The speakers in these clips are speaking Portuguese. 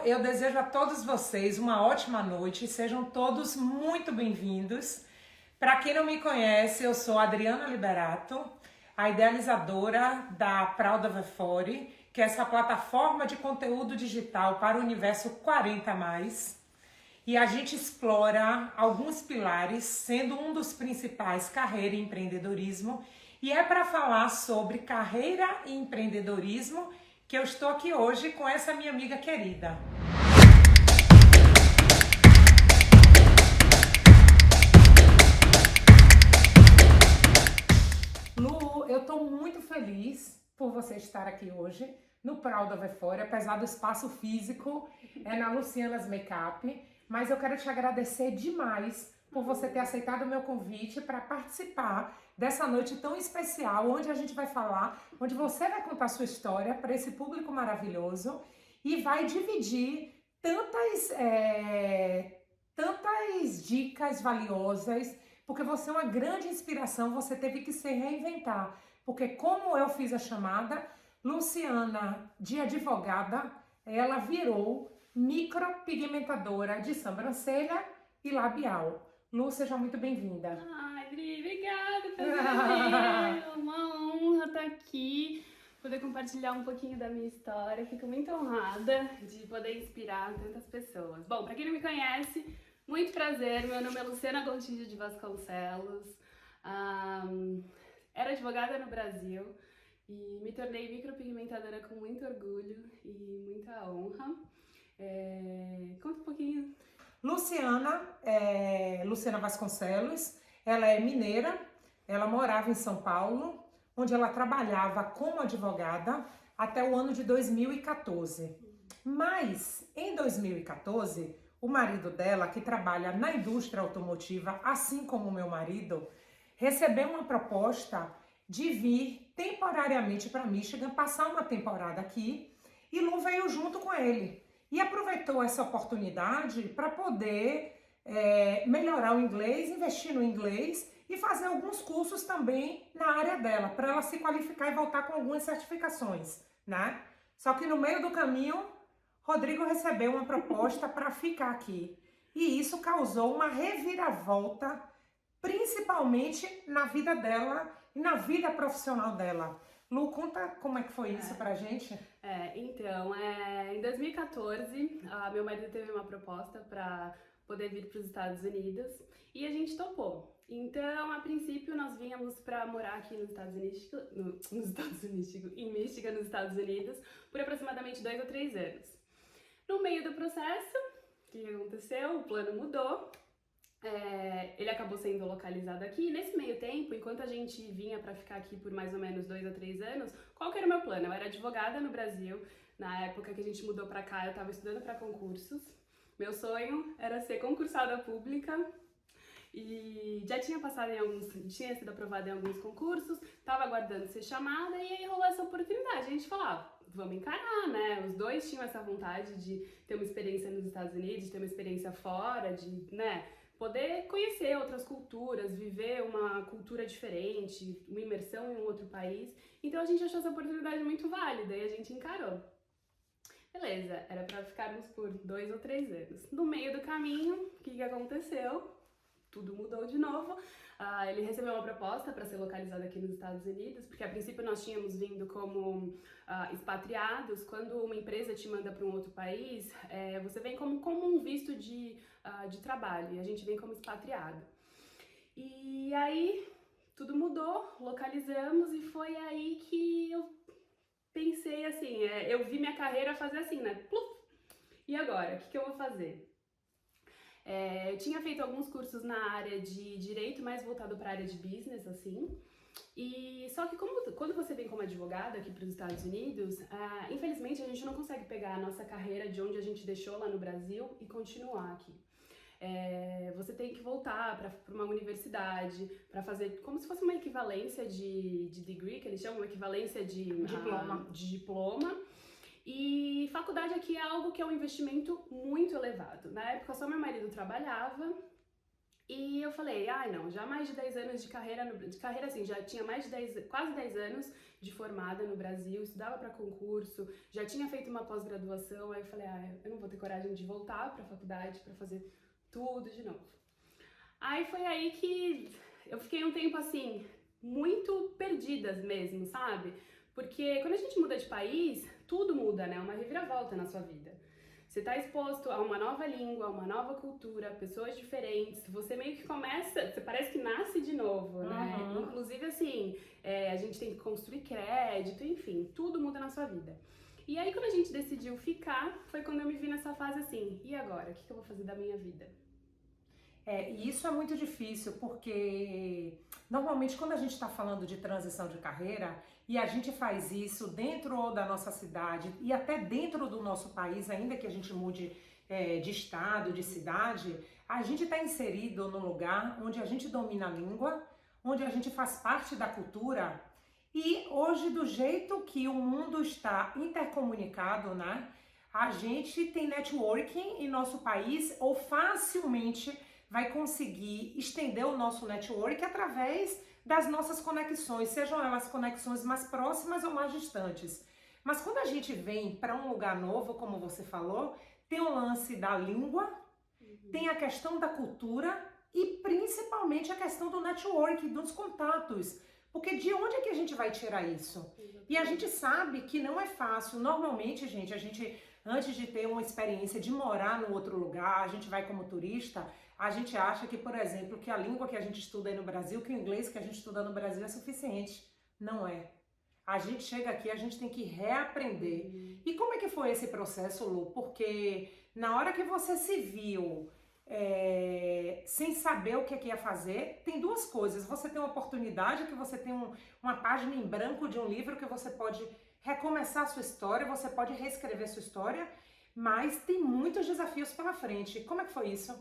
eu desejo a todos vocês uma ótima noite, sejam todos muito bem-vindos. Para quem não me conhece, eu sou Adriana Liberato, a idealizadora da Proud of 40, que é essa plataforma de conteúdo digital para o universo 40+. E a gente explora alguns pilares, sendo um dos principais carreira e empreendedorismo. E é para falar sobre carreira e empreendedorismo que eu estou aqui hoje com essa minha amiga querida. Lu, eu estou muito feliz por você estar aqui hoje no Proud of 40, apesar do espaço físico, é na Luciana's Makeup, mas eu quero te agradecer demais por você ter aceitado o meu convite para participar dessa noite tão especial, onde a gente vai falar, onde você vai contar sua história para esse público maravilhoso e vai dividir tantas dicas valiosas, porque você é uma grande inspiração, você teve que se reinventar, porque como eu fiz a chamada, Luciana, de advogada, ela virou micropigmentadora de sobrancelha e labial. Lu, seja muito bem-vinda. Ai, Adri, obrigada pelo convite. Uma honra estar aqui, poder compartilhar um pouquinho da minha história. Fico muito honrada de poder inspirar tantas pessoas. Bom, para quem não me conhece, muito prazer. Meu nome é Luciana Gontijo de Vasconcelos. Era advogada no Brasil e me tornei micropigmentadora com muito orgulho e muita honra. Conta um pouquinho. Luciana Vasconcelos, ela é mineira, ela morava em São Paulo, onde ela trabalhava como advogada até o ano de 2014. Mas, em 2014, o marido dela, que trabalha na indústria automotiva, assim como o meu marido, recebeu uma proposta de vir temporariamente para Michigan, passar uma temporada aqui, e Lu veio junto com ele. E aproveitou essa oportunidade para poder melhorar o inglês, investir no inglês e fazer alguns cursos também na área dela, para ela se qualificar e voltar com algumas certificações, né? Só que no meio do caminho, Rodrigo recebeu uma proposta para ficar aqui. E isso causou uma reviravolta, principalmente na vida dela e na vida profissional dela. Lu, conta como é que foi isso pra gente. Então, em 2014, meu marido teve uma proposta para poder vir para os Estados Unidos e a gente topou. Então, a princípio, nós vínhamos para morar aqui nos Estados Unidos, em Michigan, nos Estados Unidos, por aproximadamente 2 ou 3 anos. No meio do processo, o que aconteceu? O plano mudou. Ele acabou sendo localizado aqui. Nesse meio tempo, enquanto a gente vinha para ficar aqui por mais ou menos 2 ou 3 anos, qual que era o meu plano? Eu era advogada no Brasil. Na época que a gente mudou para cá, eu estava estudando para concursos. Meu sonho era ser concursada pública e já tinha passado tinha sido aprovada em alguns concursos, estava aguardando ser chamada e aí rolou essa oportunidade. A gente falava, vamos encarar, né? Os dois tinham essa vontade de ter uma experiência nos Estados Unidos, de ter uma experiência fora, de, né, poder conhecer outras culturas, viver uma cultura diferente, uma imersão em um outro país. Então a gente achou essa oportunidade muito válida e a gente encarou. Beleza, era para ficarmos por 2 ou 3 anos. No meio do caminho, o que aconteceu? Tudo mudou de novo. Ele recebeu uma proposta para ser localizado aqui nos Estados Unidos, porque a princípio nós tínhamos vindo como expatriados. Quando uma empresa te manda para um outro país, você vem como um visto de trabalho, e a gente vem como expatriado. E aí, tudo mudou, localizamos, e foi aí que eu pensei assim, eu vi minha carreira fazer assim, né? Pluf! E agora, o que eu vou fazer? Eu tinha feito alguns cursos na área de direito, mais voltado para a área de business, assim. E só que quando você vem como advogada aqui para os Estados Unidos, infelizmente a gente não consegue pegar a nossa carreira de onde a gente deixou lá no Brasil e continuar aqui. Você tem que voltar para uma universidade para fazer como se fosse uma equivalência de degree, que eles chamam, uma equivalência de diploma. E faculdade aqui é algo que é um investimento muito elevado. Na época só meu marido trabalhava E eu falei, ai não, já mais de 10 anos de carreira, assim, já tinha mais de 10, quase 10 anos de formada no Brasil, estudava para concurso, já tinha feito uma pós-graduação, aí eu falei, eu não vou ter coragem de voltar para a faculdade para fazer tudo de novo. Aí foi aí que eu fiquei um tempo assim, muito perdidas mesmo, sabe? Porque quando a gente muda de país, tudo muda, né? Uma reviravolta na sua vida. Você está exposto a uma nova língua, a uma nova cultura, pessoas diferentes. Você meio que começa, você parece que nasce de novo, né? Inclusive, assim, a gente tem que construir crédito, enfim, tudo muda na sua vida. E aí, quando a gente decidiu ficar, foi quando eu me vi nessa fase assim, e agora? O que eu vou fazer da minha vida? E isso é muito difícil, porque normalmente quando a gente está falando de transição de carreira e a gente faz isso dentro da nossa cidade e até dentro do nosso país, ainda que a gente mude de estado, de cidade, a gente está inserido num lugar onde a gente domina a língua, onde a gente faz parte da cultura e hoje, do jeito que o mundo está intercomunicado, né? A gente tem networking em nosso país ou facilmente vai conseguir estender o nosso network através das nossas conexões, sejam elas conexões mais próximas ou mais distantes. Mas quando a gente vem para um lugar novo, como você falou, tem o lance da língua, tem a questão da cultura e principalmente a questão do network, dos contatos. Porque de onde é que a gente vai tirar isso? E a gente sabe que não é fácil. Normalmente, gente, antes de ter uma experiência de morar no outro lugar, a gente vai como turista, a gente acha que, por exemplo, que a língua que a gente estuda aí no Brasil, que o inglês que a gente estuda no Brasil é suficiente. Não é. A gente chega aqui, a gente tem que reaprender. E como é que foi esse processo, Lu? Porque na hora que você se viu sem saber o que ia fazer, tem duas coisas. Você tem uma oportunidade, que você tem uma página em branco de um livro que você pode recomeçar a sua história, você pode reescrever sua história, mas tem muitos desafios pela frente. Como é que foi isso?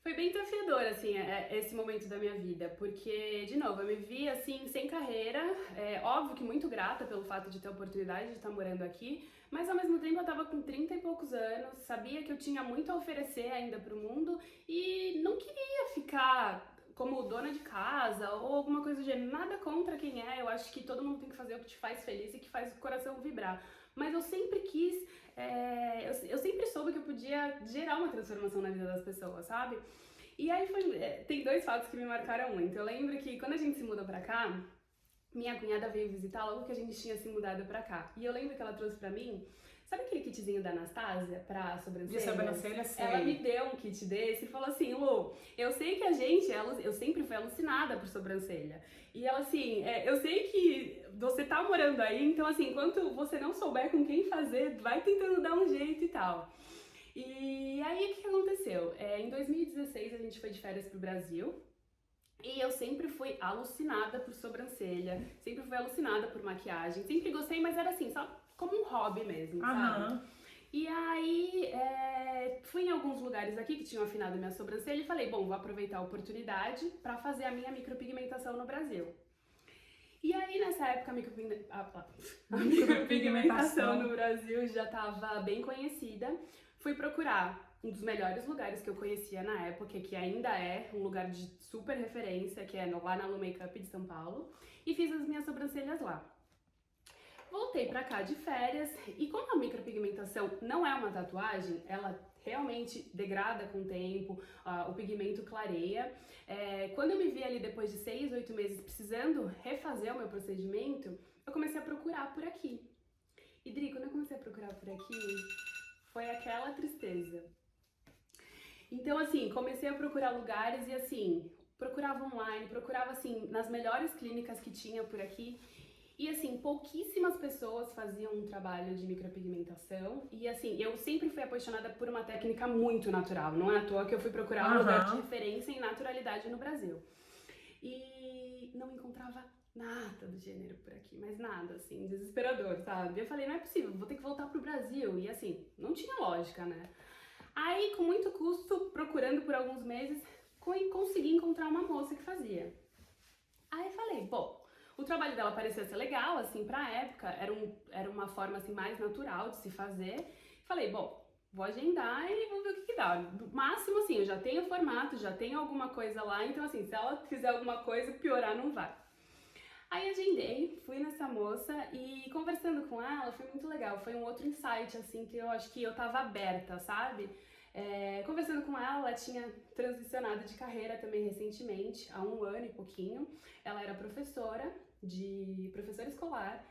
Foi bem desafiador, assim, esse momento da minha vida, porque, de novo, eu me vi, assim, sem carreira, óbvio que muito grata pelo fato de ter a oportunidade de estar morando aqui, mas ao mesmo tempo eu tava com 30 e poucos anos, sabia que eu tinha muito a oferecer ainda pro mundo e não queria ficar como dona de casa ou alguma coisa do gênero, nada contra quem eu acho que todo mundo tem que fazer o que te faz feliz e que faz o coração vibrar, mas eu sempre quis, eu sempre soube que eu podia gerar uma transformação na vida das pessoas, sabe? E aí tem dois fatos que me marcaram muito. Eu lembro que quando a gente se mudou pra cá, minha cunhada veio visitar logo que a gente tinha se mudado pra cá. E eu lembro que ela trouxe pra mim, sabe aquele kitzinho da Anastasia pra sobrancelha? De sobrancelha, sei. Ela me deu um kit desse e falou assim, Lu, eu sei que eu sempre fui alucinada por sobrancelha. E ela assim, eu sei que você tá morando aí, então assim, enquanto você não souber com quem fazer, vai tentando dar um jeito e tal. E aí, o que aconteceu? Em 2016, a gente foi de férias pro Brasil. E eu sempre fui alucinada por sobrancelha, sempre fui alucinada por maquiagem, sempre gostei, mas era assim, só como um hobby mesmo, sabe? E aí, fui em alguns lugares aqui que tinham afinado minha sobrancelha e falei, bom, vou aproveitar a oportunidade pra fazer a minha micropigmentação no Brasil. E aí, nessa época, a micropigmentação no Brasil já estava bem conhecida. Fui procurar um dos melhores lugares que eu conhecia na época, que ainda é um lugar de super referência, que é lá na Lu Makeup de São Paulo, e fiz as minhas sobrancelhas lá. Voltei pra cá de férias, e como a micropigmentação não é uma tatuagem, ela realmente degrada com o tempo, o pigmento clareia. Quando eu me vi ali depois de 6, 8 meses precisando refazer o meu procedimento, eu comecei a procurar por aqui. E Dri, quando eu comecei a procurar por aqui, foi aquela tristeza. Então, assim, comecei a procurar lugares e, assim, procurava online, procurava, assim, nas melhores clínicas que tinha por aqui. E, assim, pouquíssimas pessoas faziam um trabalho de micropigmentação. E, assim, eu sempre fui apaixonada por uma técnica muito natural. Não é à toa que eu fui procurar um lugar de referência em naturalidade no Brasil. E não encontrava nada do gênero por aqui, mas nada, assim, desesperador, sabe? Eu falei, não é possível, vou ter que voltar pro Brasil. E, assim, não tinha lógica, né? Aí, com muito custo, procurando por alguns meses, consegui encontrar uma moça que fazia. Aí falei, bom, o trabalho dela parecia ser legal, assim, pra época, era uma forma, assim, mais natural de se fazer. Falei, bom, vou agendar e vou ver o que dá. No máximo, assim, eu já tenho formato, já tenho alguma coisa lá, então assim, se ela fizer alguma coisa, piorar não vai. Aí agendei, fui nessa moça e conversando com ela foi muito legal, foi um outro insight, assim, que eu acho que eu tava aberta, sabe? Conversando com ela tinha transicionado de carreira também recentemente, há 1 ano e pouquinho. Ela era professora escolar,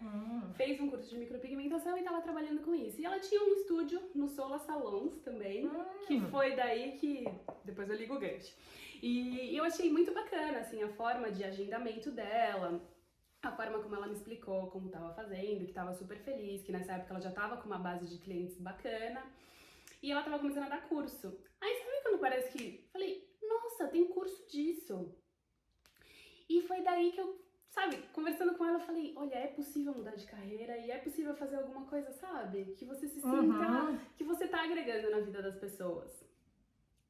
fez um curso de micropigmentação e estava trabalhando com isso. E ela tinha um estúdio no Sola Salons também, que foi daí que depois eu ligo o gancho. E eu achei muito bacana, assim, a forma de agendamento dela, a forma como ela me explicou como estava fazendo, que estava super feliz, que nessa época ela já estava com uma base de clientes bacana. E ela estava começando a dar curso. Aí sabe quando parece que... Falei, nossa, tem curso disso. E foi daí que eu, sabe, conversando com ela, eu falei, olha, é possível mudar de carreira e é possível fazer alguma coisa, sabe? Que você se sinta, que você tá agregando na vida das pessoas.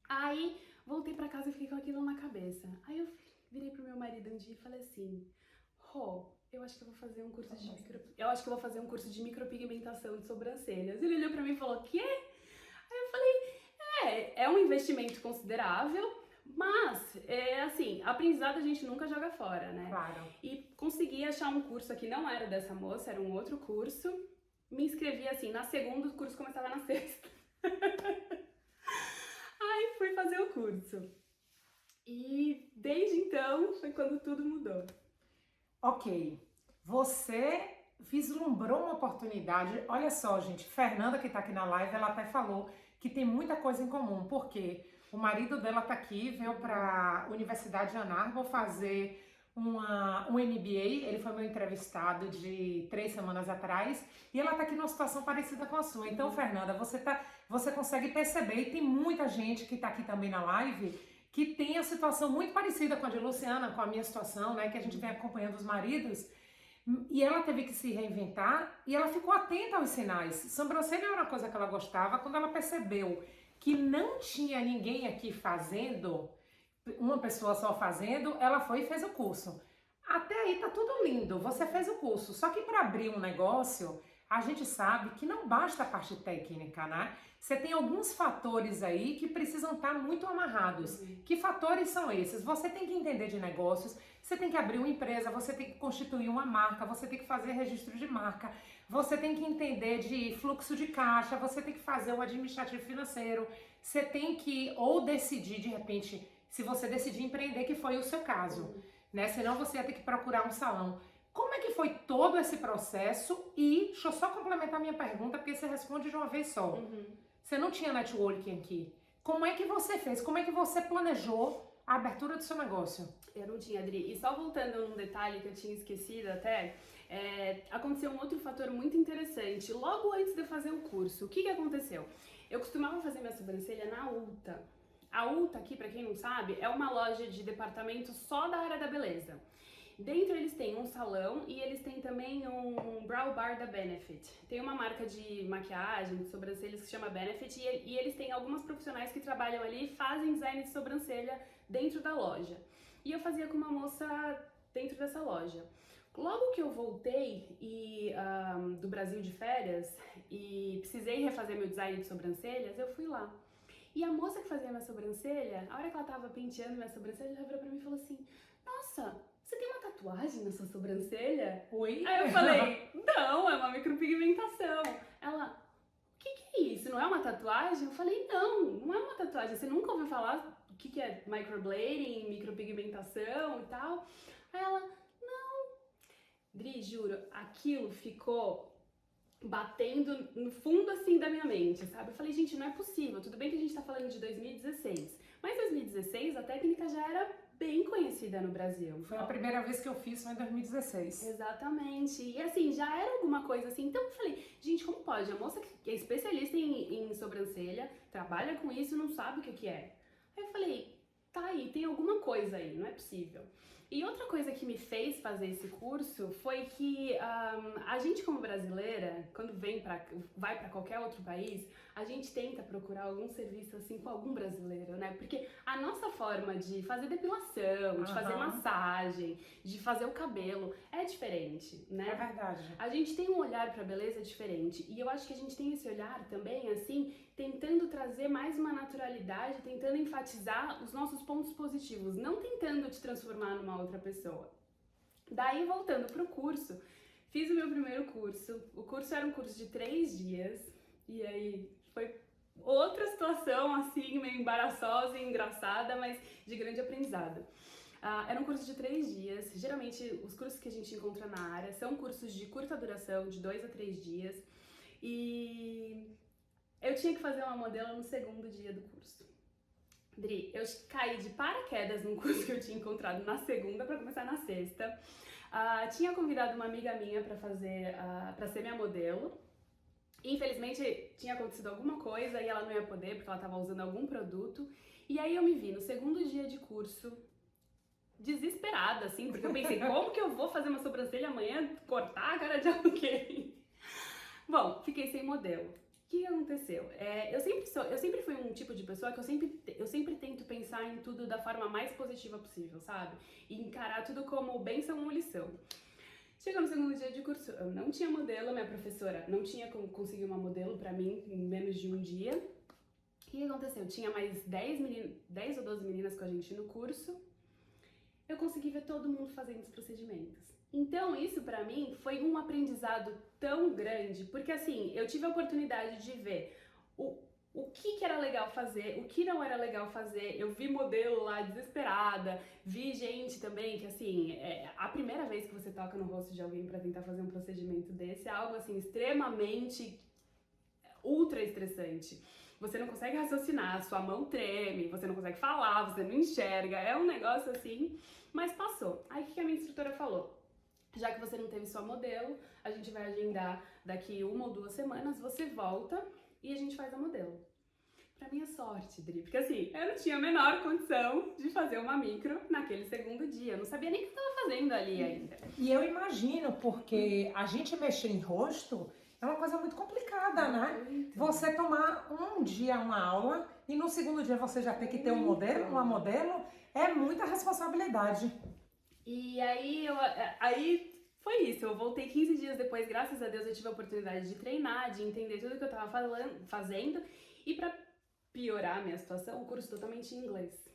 Aí, voltei pra casa e fiquei com aquilo na cabeça. Aí eu virei pro meu marido um dia e falei assim, eu acho que eu vou fazer um curso de micropigmentação de sobrancelhas. Ele olhou pra mim e falou, quê? Aí eu falei, é um investimento considerável, mas, assim, aprendizado a gente nunca joga fora, né? Claro. E consegui achar um curso aqui, não era dessa moça, era um outro curso. Me inscrevi, assim, na segunda, o curso começava na sexta. Aí fui fazer o curso. E desde então foi quando tudo mudou. Ok, você vislumbrou uma oportunidade. Olha só, gente, Fernanda, que tá aqui na live, ela até falou que tem muita coisa em comum, porque o marido dela tá aqui, veio para a Universidade de Ann Arbor fazer um MBA, ele foi meu entrevistado de 3 semanas atrás, e ela tá aqui numa situação parecida com a sua. Então, Fernanda, você consegue perceber, e tem muita gente que tá aqui também na live, que tem a situação muito parecida com a de Luciana, com a minha situação, né, que a gente vem acompanhando os maridos, e ela teve que se reinventar, e ela ficou atenta aos sinais. Sobrancelha era uma coisa que ela gostava. Quando ela percebeu que não tinha ninguém aqui fazendo, uma pessoa só fazendo, ela foi e fez o curso. Até aí tá tudo lindo, você fez o curso, só que para abrir um negócio, a gente sabe que não basta a parte técnica, né? Você tem alguns fatores aí que precisam estar muito amarrados. Que fatores são esses? Você tem que entender de negócios, você tem que abrir uma empresa, você tem que constituir uma marca, você tem que fazer registro de marca, você tem que entender de fluxo de caixa, você tem que fazer o administrativo financeiro, você tem que ou decidir de repente, se você decidir empreender, que foi o seu caso, né? Senão você ia ter que procurar um salão. Como é que foi todo esse processo? E deixa eu só complementar minha pergunta, porque você responde de uma vez só. Você não tinha networking aqui. Como é que você fez? Como é que você planejou a abertura do seu negócio? Eu não tinha, Adri. E só voltando num detalhe que eu tinha esquecido até, aconteceu um outro fator muito interessante. Logo antes de eu fazer o curso, o que aconteceu? Eu costumava fazer minha sobrancelha na Ulta. A Ulta aqui, pra quem não sabe, é uma loja de departamento só da área da beleza. Dentro eles têm um salão e eles têm também um brow bar da Benefit. Tem uma marca de maquiagem, de sobrancelhas que se chama Benefit e eles têm algumas profissionais que trabalham ali e fazem design de sobrancelha dentro da loja. E eu fazia com uma moça dentro dessa loja. Logo que eu voltei do Brasil de férias e precisei refazer meu design de sobrancelhas, eu fui lá. E a moça que fazia minha sobrancelha, a hora que ela tava penteando minha sobrancelha, ela virou pra mim e falou assim, nossa, você tem uma tatuagem na sua sobrancelha? Oi? Aí eu falei, não, é uma micropigmentação. Ela, o que é isso? Não é uma tatuagem? Eu falei, não é uma tatuagem. Você nunca ouviu falar o que é microblading, micropigmentação e tal? Aí ela, não. Dri, juro, aquilo ficou batendo no fundo assim da minha mente, sabe? Eu falei, gente, não é possível. Tudo bem que a gente tá falando de 2016, mas 2016 a técnica já era bem conhecida no Brasil. Foi a primeira vez que eu fiz, foi em 2016. Exatamente. E assim, já era alguma coisa assim. Então eu falei, gente, como pode? A moça que é especialista em sobrancelha, trabalha com isso, não sabe o que é. Aí eu falei, tá aí, tem alguma coisa aí, não é possível. E outra coisa que me fez fazer esse curso foi que a gente como brasileira, quando vai para qualquer outro país, a gente tenta procurar algum serviço assim com algum brasileiro, né? Porque a nossa forma de fazer depilação, de fazer massagem, de fazer o cabelo é diferente, né? É verdade. A gente tem um olhar para beleza diferente e eu acho que a gente tem esse olhar também, assim, tentando trazer mais uma naturalidade, tentando enfatizar os nossos pontos positivos, não tentando te transformar numa outra pessoa. Daí, voltando pro curso, fiz o meu primeiro curso. O curso era um curso de 3 dias e aí foi outra situação, assim, meio embaraçosa e engraçada, mas de grande aprendizado. Era um curso de 3 dias. Geralmente, os cursos que a gente encontra na área são cursos de curta duração, de 2 a 3 dias. E eu tinha que fazer uma modelo no segundo dia do curso. Dri, eu caí de paraquedas num curso que eu tinha encontrado na segunda para começar na sexta. Tinha convidado uma amiga minha para ser minha modelo. Infelizmente, tinha acontecido alguma coisa e ela não ia poder porque ela estava usando algum produto. E aí eu me vi no segundo dia de curso, desesperada, assim, porque eu pensei, como que eu vou fazer uma sobrancelha amanhã, cortar a cara de alguém? Bom, fiquei sem modelo. O que aconteceu? Eu sempre fui um tipo de pessoa que eu sempre tento pensar em tudo da forma mais positiva possível, sabe? E encarar tudo como bênção ou lição. Chegou no segundo dia de curso, eu não tinha modelo, minha professora não tinha como conseguir uma modelo pra mim em menos de um dia. O que aconteceu? Tinha mais 10 ou 12 meninas com a gente no curso. Eu consegui ver todo mundo fazendo os procedimentos. Então, isso pra mim foi um aprendizado tão grande, porque assim, eu tive a oportunidade de ver o que era legal fazer, o que não era legal fazer. Eu vi modelo lá desesperada, vi gente também que assim, a primeira vez que você toca no rosto de alguém pra tentar fazer um procedimento desse é algo assim extremamente ultra estressante. Você não consegue raciocinar, sua mão treme, você não consegue falar, você não enxerga, é um negócio assim, mas passou. Aí o que a minha instrutora falou? Já que você não teve sua modelo, a gente vai agendar daqui 1 ou 2 semanas, você volta e a gente faz a modelo. Pra minha sorte, Dri, porque assim, eu não tinha a menor condição de fazer uma micro naquele segundo dia, eu não sabia nem o que eu tava fazendo ali ainda. E eu imagino, porque a gente mexer em rosto é uma coisa muito complicada, né? Você tomar um dia uma aula e no segundo dia você já tem que ter um modelo, uma modelo, é muita responsabilidade. E aí foi isso, eu voltei 15 dias depois, graças a Deus eu tive a oportunidade de treinar, de entender tudo que eu tava fazendo e pra piorar a minha situação, o curso totalmente em inglês.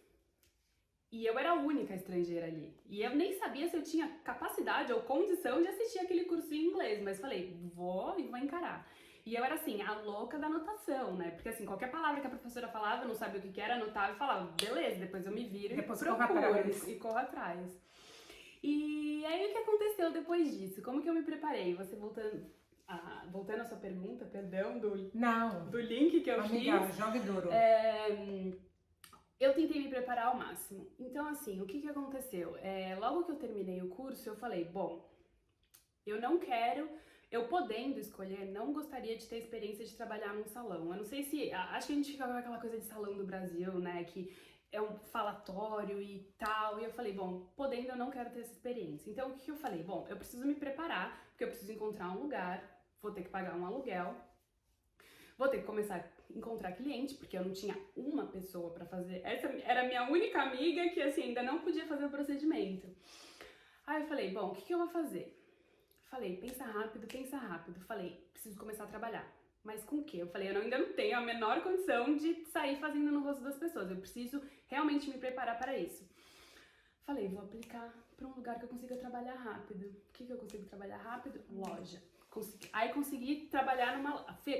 E eu era a única estrangeira ali. E eu nem sabia se eu tinha capacidade ou condição de assistir aquele curso em inglês, mas falei, vou encarar. E eu era assim, a louca da anotação, né? Porque assim, qualquer palavra que a professora falava, eu não sabia o que era, anotava e falava, beleza, depois eu me viro Depois e procuro e corro atrás. E aí o que aconteceu depois disso? Como que eu me preparei? Você voltando à sua pergunta, perdão, do link que eu Amiga, fiz. jogue duro. Eu tentei me preparar ao máximo. Então, assim, o que aconteceu? Logo que eu terminei o curso, eu falei, bom, eu podendo escolher, não gostaria de ter a experiência de trabalhar num salão. Eu não sei se, acho que a gente fica com aquela coisa de salão do Brasil, né, que é um falatório e tal. E eu falei, bom, podendo, eu não quero ter essa experiência. Então, o que eu falei? Bom, eu preciso me preparar, porque eu preciso encontrar um lugar, vou ter que pagar um aluguel, vou ter que começar a encontrar cliente, porque eu não tinha uma pessoa pra fazer. Essa era a minha única amiga que, assim, ainda não podia fazer o procedimento. Aí eu falei, bom, o que eu vou fazer? Falei, pensa rápido. Falei, preciso começar a trabalhar. Mas com o quê? Eu falei, eu ainda não tenho a menor condição de sair fazendo no rosto das pessoas. Eu preciso realmente me preparar para isso. Falei, vou aplicar para um lugar que eu consiga trabalhar rápido. O que eu consigo trabalhar rápido? Loja. Aí consegui trabalhar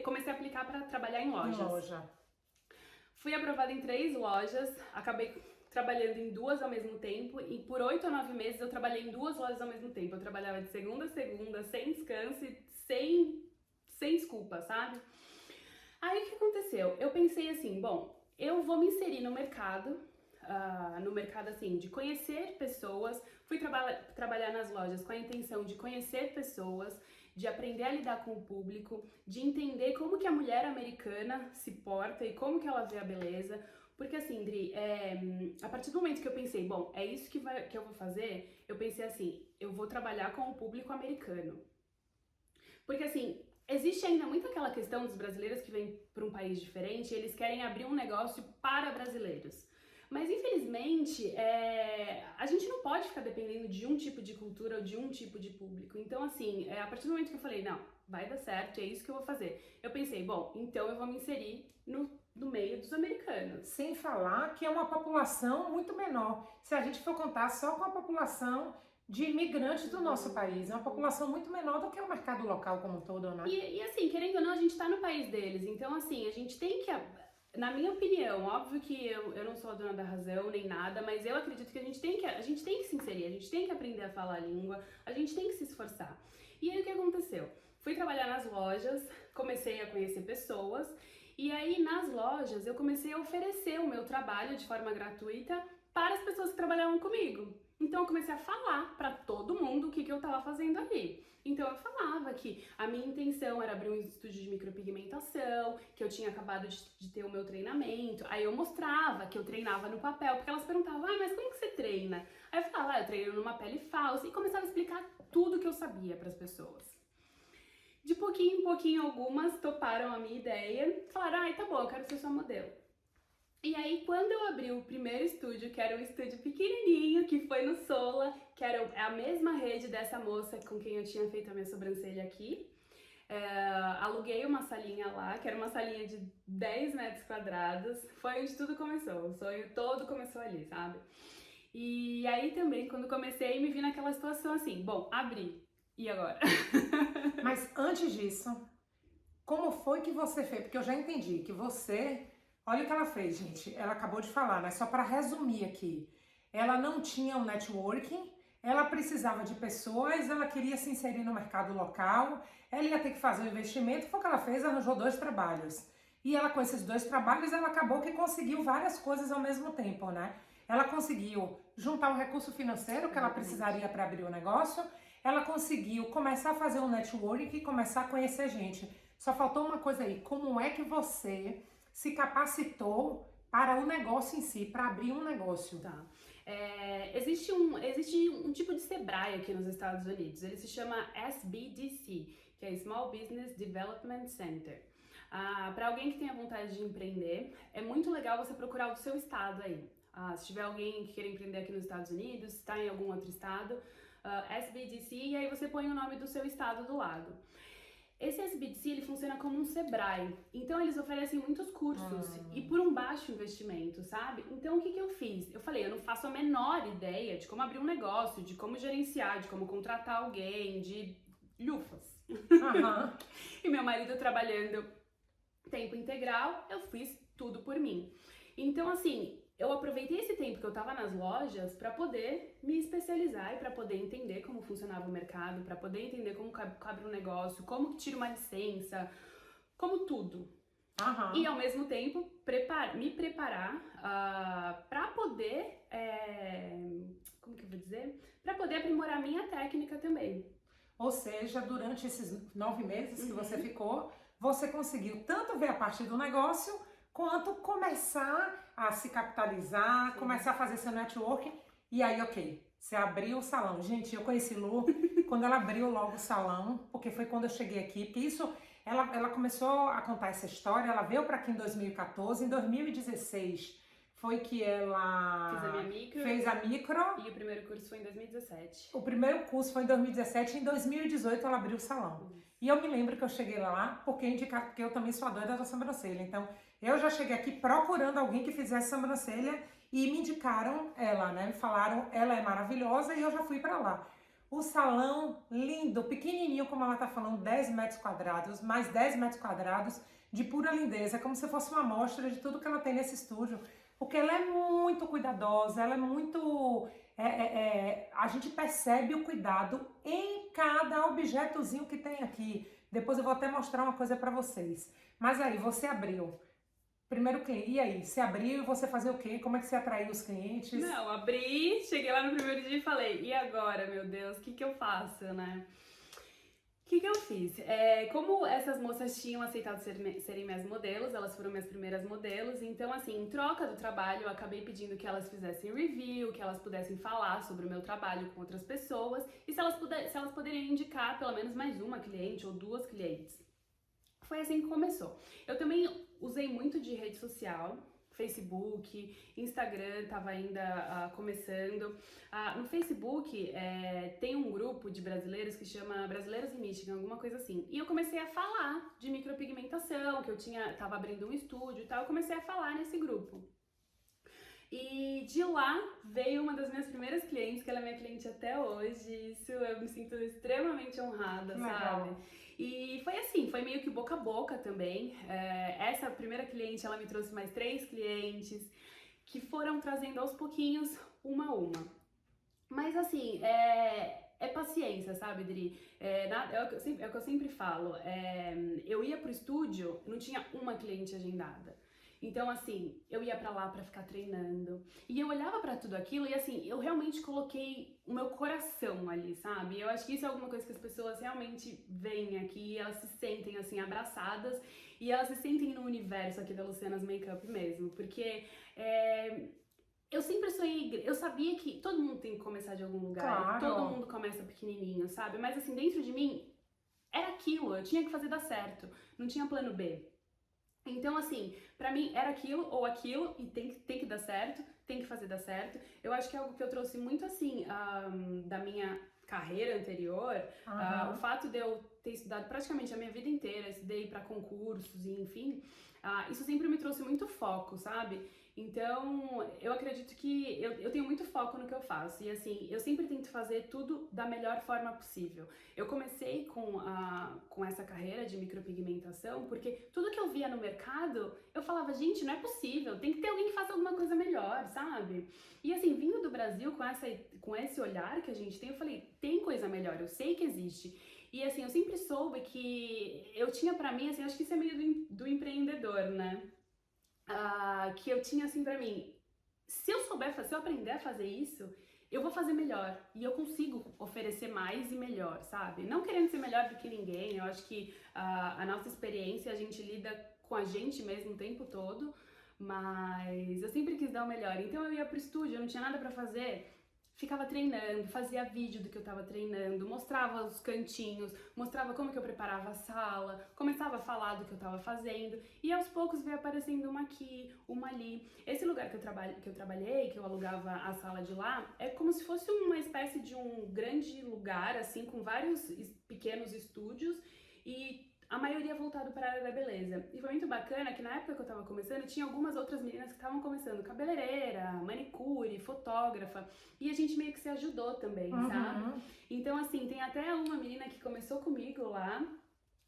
comecei a aplicar para trabalhar em lojas. Fui aprovada em 3 lojas, acabei trabalhando em 2 ao mesmo tempo e por 8 a 9 meses eu trabalhei em 2 lojas ao mesmo tempo. Eu trabalhava de segunda a segunda, sem descanso e sem desculpa, sabe? Aí o que aconteceu? Eu pensei assim, bom, eu vou me inserir no mercado assim, de conhecer pessoas. Fui trabalhar nas lojas com a intenção de conhecer pessoas, de aprender a lidar com o público, de entender como que a mulher americana se porta e como que ela vê a beleza, Porque assim, Dri, a partir do momento que eu pensei, bom, é isso que eu vou fazer, eu pensei assim, eu vou trabalhar com o público americano. Porque assim, existe ainda muito aquela questão dos brasileiros que vêm para um país diferente e eles querem abrir um negócio para brasileiros. Mas infelizmente, a gente não pode ficar dependendo de um tipo de cultura ou de um tipo de público. Então assim, a partir do momento que eu falei, não, vai dar certo, é isso que eu vou fazer. Eu pensei, bom, então eu vou me inserir no meio dos americanos. Sem falar que é uma população muito menor. Se a gente for contar só com a população de imigrantes do nosso país, é uma população muito menor do que o mercado local como um todo, né? E assim, querendo ou não, a gente tá no país deles. Então assim, a gente tem que... Na minha opinião, óbvio que eu não sou a dona da razão nem nada, mas eu acredito que a gente tem que se inserir, a gente tem que aprender a falar a língua, a gente tem que se esforçar. E aí o que aconteceu? Fui trabalhar nas lojas, comecei a conhecer pessoas, e aí nas lojas eu comecei a oferecer o meu trabalho de forma gratuita para as pessoas que trabalhavam comigo. Então eu comecei a falar para todo mundo o que eu estava fazendo ali. Então eu falava que a minha intenção era abrir um estúdio de micropigmentação, que eu tinha acabado de ter o meu treinamento. Aí eu mostrava que eu treinava no papel, porque elas perguntavam, mas como que você treina? Aí eu falava, eu treino numa pele falsa, e começava a explicar tudo que eu sabia para as pessoas. De pouquinho em pouquinho, algumas toparam a minha ideia, falaram, tá bom, eu quero ser sua modelo. E aí, quando eu abri o primeiro estúdio, que era um estúdio pequenininho, que foi no Sola, que era a mesma rede dessa moça com quem eu tinha feito a minha sobrancelha aqui, aluguei uma salinha lá, que era uma salinha de 10 metros quadrados, foi onde tudo começou, o sonho todo começou ali, sabe? E aí também, quando comecei, me vi naquela situação assim, bom, abri, e agora? Mas antes disso, como foi que você fez? Porque eu já entendi que você... Olha o que ela fez, gente. Ela acabou de falar, né? Só para resumir aqui. Ela não tinha um networking, ela precisava de pessoas, ela queria se inserir no mercado local, ela ia ter que fazer um investimento, foi o que ela fez, arranjou 2 trabalhos. E ela, com esses 2 trabalhos, ela acabou que conseguiu várias coisas ao mesmo tempo, né? Ela conseguiu juntar o recurso financeiro que ela precisaria para abrir o negócio, ela conseguiu começar a fazer um networking e começar a conhecer gente. Só faltou uma coisa aí, como é que você se capacitou para o negócio em si, para abrir um negócio? Tá. Existe um tipo de Sebrae aqui nos Estados Unidos, ele se chama SBDC, que é Small Business Development Center. Para alguém que tenha vontade de empreender, é muito legal você procurar o seu estado aí. Se tiver alguém que queira empreender aqui nos Estados Unidos, está em algum outro estado, SBDC, e aí você põe o nome do seu estado do lado. Esse SBDC, ele funciona como um Sebrae, então eles oferecem muitos cursos e por um baixo investimento, sabe? Então o que eu fiz? Eu falei, eu não faço a menor ideia de como abrir um negócio, de como gerenciar, de como contratar alguém, de lufas. E meu marido trabalhando tempo integral, eu fiz tudo por mim. Então assim, eu aproveitei esse tempo que eu tava nas lojas para poder me especializar e para poder entender como funcionava o mercado, para poder entender como abre um negócio, como tira uma licença, como tudo. E ao mesmo tempo me preparar para poder, como que eu vou dizer? Para poder aprimorar a minha técnica também. Ou seja, durante esses 9 meses que você ficou, você conseguiu tanto ver a parte do negócio, quanto começar a se capitalizar, começar a fazer seu networking. E aí, ok, você abriu o salão. Gente, eu conheci Lu quando ela abriu logo o salão, porque foi quando eu cheguei aqui. Porque isso, ela começou a contar essa história, ela veio para aqui em 2014, em 2016 foi que ela fez a micro. E o primeiro curso foi em 2017. O primeiro curso foi em 2017 e em 2018 ela abriu o salão. E eu me lembro que eu cheguei lá porque eu também sou a doida da sobrancelha. Então, eu já cheguei aqui procurando alguém que fizesse sobrancelha e me indicaram ela, né? Me falaram, ela é maravilhosa e eu já fui pra lá. O salão lindo, pequenininho, como ela tá falando, 10 metros quadrados, mais 10 metros quadrados de pura lindeza, como se fosse uma amostra de tudo que ela tem nesse estúdio. Porque ela é muito cuidadosa, ela é muito... a gente percebe o cuidado em cada objetozinho que tem aqui. Depois eu vou até mostrar uma coisa pra vocês. Mas aí, você abriu. Primeiro cliente, e aí? Você abriu e você fazia o quê? Como é que você atraiu os clientes? Não, abri, cheguei lá no primeiro dia e falei, e agora, meu Deus, o que eu faço, né? O que eu fiz? Como essas moças tinham aceitado serem minhas modelos, elas foram minhas primeiras modelos, então assim, em troca do trabalho, eu acabei pedindo que elas fizessem review, que elas pudessem falar sobre o meu trabalho com outras pessoas, e se elas poderiam indicar pelo menos mais uma cliente ou duas clientes. Foi assim que começou. Eu também usei muito de rede social, Facebook, Instagram estava ainda começando. No Facebook tem um grupo de brasileiros que chama Brasileiros em Michigan, alguma coisa assim. E eu comecei a falar de micropigmentação, que eu tava abrindo um estúdio e tal, eu comecei a falar nesse grupo. E de lá veio uma das minhas primeiras clientes, que ela é minha cliente até hoje. Isso eu me sinto extremamente honrada, sabe? E foi assim, foi meio que boca a boca também. Essa primeira cliente, ela me trouxe mais 3 clientes, que foram trazendo aos pouquinhos, uma a uma. Mas assim, é paciência, sabe, Dri? É o que eu sempre falo. Eu ia pro estúdio, não tinha uma cliente agendada. Então, assim, eu ia pra lá pra ficar treinando. E eu olhava pra tudo aquilo e, assim, eu realmente coloquei o meu coração ali, sabe? Eu acho que isso é alguma coisa que as pessoas realmente veem aqui, elas se sentem, assim, abraçadas e elas se sentem no universo aqui da Luciana's Makeup mesmo. Porque eu sempre sonhei, eu sabia que todo mundo tem que começar de algum lugar, Claro. todo mundo começa pequenininho, sabe? Mas, assim, dentro de mim, era aquilo, eu tinha que fazer dar certo, não tinha plano B. Então, assim, pra mim era aquilo ou aquilo e tem que dar certo, tem que fazer dar certo. Eu acho que é algo que eu trouxe muito, assim, da minha carreira anterior, o fato de eu ter estudado praticamente a minha vida inteira, estudei pra concursos e enfim, isso sempre me trouxe muito foco, sabe? Então, eu acredito que eu tenho muito foco no que eu faço e assim, eu sempre tento fazer tudo da melhor forma possível. Eu comecei com essa carreira de micropigmentação porque tudo que eu via no mercado, eu falava, gente, não é possível, tem que ter alguém que faça alguma coisa melhor, sabe? E assim, vindo do Brasil com esse olhar que a gente tem, eu falei, tem coisa melhor, eu sei que existe. E assim, eu sempre soube que eu tinha pra mim, assim, acho que isso é meio do empreendedor, né? Que eu tinha assim pra mim, se eu aprender a fazer isso, eu vou fazer melhor e eu consigo oferecer mais e melhor, sabe? Não querendo ser melhor do que ninguém, eu acho que a nossa experiência, a gente lida com a gente mesmo o tempo todo, mas eu sempre quis dar o melhor, então eu ia pro estúdio, eu não tinha nada pra fazer, ficava treinando, fazia vídeo do que eu tava treinando, mostrava os cantinhos, mostrava como que eu preparava a sala, começava a falar do que eu tava fazendo e aos poucos veio aparecendo uma aqui, uma ali. Esse lugar que eu trabalhei, que eu alugava a sala de lá, é como se fosse uma espécie de um grande lugar, assim, com vários pequenos estúdios e a maioria voltado para a área da beleza. E foi muito bacana que na época que eu tava começando, tinha algumas outras meninas que estavam começando, cabeleireira, manicure, fotógrafa, e a gente meio que se ajudou também, sabe? Então, assim, tem até uma menina que começou comigo lá,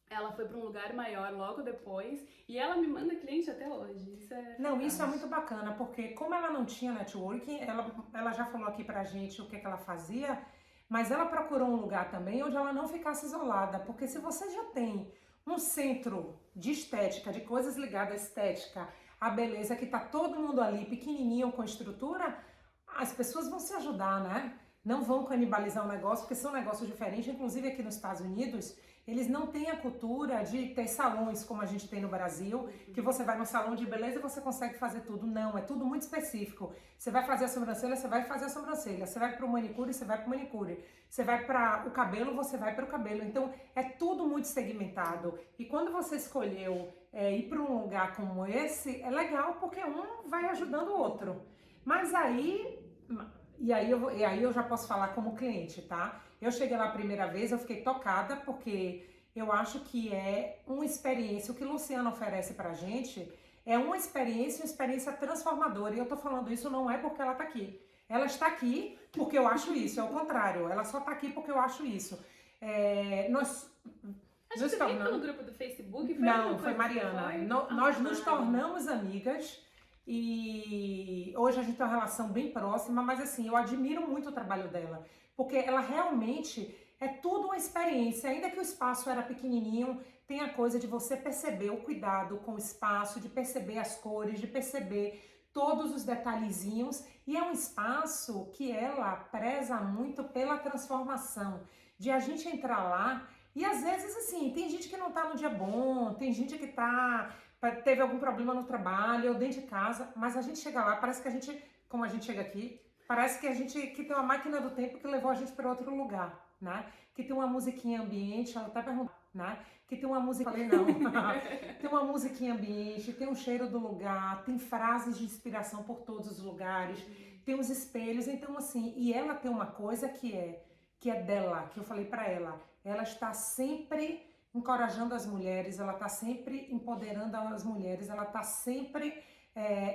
ela foi para um lugar maior logo depois, e ela me manda cliente até hoje. Isso é Isso é muito bacana, porque como ela não tinha networking, ela já falou aqui pra gente o que ela fazia, mas ela procurou um lugar também onde ela não ficasse isolada, porque se você já tem um centro de estética, de coisas ligadas à estética, à beleza, que tá todo mundo ali pequenininho com estrutura, as pessoas vão se ajudar, né? Não vão canibalizar o negócio, porque são negócios diferentes. Inclusive aqui nos Estados Unidos, eles não têm a cultura de ter salões como a gente tem no Brasil, que você vai no salão de beleza e você consegue fazer tudo. Não, é tudo muito específico. Você vai fazer a sobrancelha, você vai fazer a sobrancelha. Você vai para o manicure, você vai para o manicure. Você vai para o cabelo, você vai para o cabelo. Então, é tudo muito segmentado. E quando você escolheu ir para um lugar como esse, é legal porque um vai ajudando o outro. Mas aí eu já posso falar como cliente, tá? Eu cheguei lá a primeira vez, eu fiquei tocada porque eu acho que é uma experiência, o que Luciana oferece pra gente é uma experiência transformadora. E eu tô falando isso não é porque ela tá aqui. Ela está aqui porque eu acho isso, é o contrário. Ela só tá aqui porque eu acho isso. Acho que você veio pelo grupo do Facebook? Não, foi Mariana. Nós nos tornamos amigas. E hoje a gente tem uma relação bem próxima, mas assim, eu admiro muito o trabalho dela, porque ela realmente é tudo uma experiência, ainda que o espaço era pequenininho, tem a coisa de você perceber o cuidado com o espaço, de perceber as cores, de perceber todos os detalhezinhos, e é um espaço que ela preza muito pela transformação, de a gente entrar lá E às vezes, assim, tem gente que não tá no dia bom, tem gente que teve algum problema no trabalho ou dentro de casa, mas a gente chega lá, parece que a gente, como a gente chega aqui, parece que a gente que tem uma máquina do tempo que levou a gente para outro lugar, né? Que tem uma musiquinha ambiente, ela até perguntou, né? Que tem uma música, falei não, tem uma musiquinha ambiente, tem um cheiro do lugar, tem frases de inspiração por todos os lugares, tem os espelhos, então assim, e ela tem uma coisa que é dela, que eu falei para ela está sempre encorajando as mulheres, ela está sempre empoderando as mulheres, ela está sempre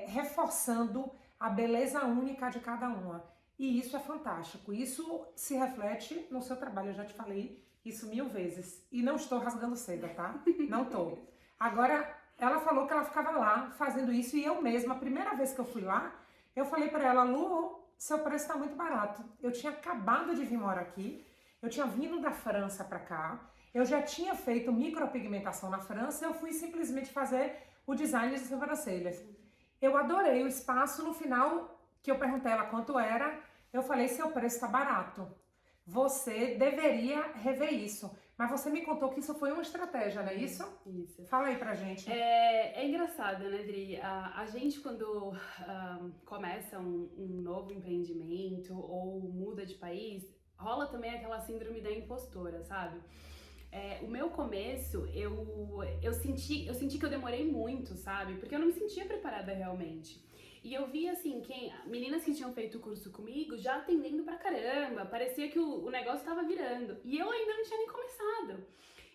reforçando a beleza única de cada uma. E isso é fantástico, isso se reflete no seu trabalho, eu já te falei isso 1000 vezes. E não estou rasgando seda, tá? Não tô. Agora, ela falou que ela ficava lá fazendo isso e eu mesma, a primeira vez que eu fui lá, eu falei para ela, Lu, seu preço tá muito barato. Eu tinha acabado de vir morar aqui, eu tinha vindo da França para cá, eu já tinha feito micropigmentação na França, eu fui simplesmente fazer o design de sobrancelhas. Eu adorei o espaço, no final, que eu perguntei a ela quanto era, eu falei, seu preço tá barato. Você deveria rever isso. Mas você me contou que isso foi uma estratégia, não é isso? Isso. Fala aí pra gente. É engraçado, né, Dri? A gente, quando começa um novo empreendimento ou muda de país, rola também aquela síndrome da impostora, sabe? O meu começo, eu senti que eu demorei muito, sabe? Porque eu não me sentia preparada realmente. E eu vi, assim, meninas que tinham feito o curso comigo já atendendo pra caramba, parecia que o negócio tava virando. E eu ainda não tinha nem começado.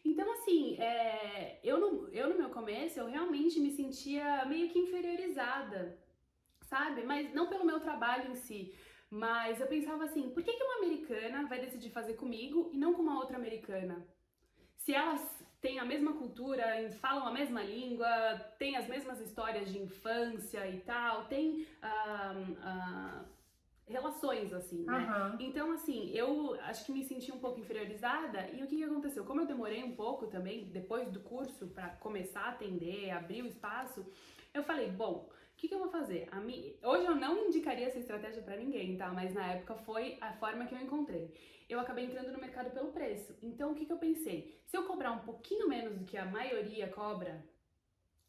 Então, assim, eu no meu começo, eu realmente me sentia meio que inferiorizada, sabe? Mas não pelo meu trabalho em si, mas eu pensava assim, por que uma americana vai decidir fazer comigo e não com uma outra americana? Se elas têm a mesma cultura, falam a mesma língua, têm as mesmas histórias de infância e tal, tem relações assim, né? Aham. Então, assim, eu acho que me senti um pouco inferiorizada e o que aconteceu? Como eu demorei um pouco também, depois do curso, para começar a atender, abrir o espaço, eu falei, bom, o que eu vou fazer? Hoje eu não indicaria essa estratégia para ninguém, tá? Mas na época foi a forma que eu encontrei. Eu acabei entrando no mercado pelo preço. Então, o que eu pensei? Se eu cobrar um pouquinho menos do que a maioria cobra,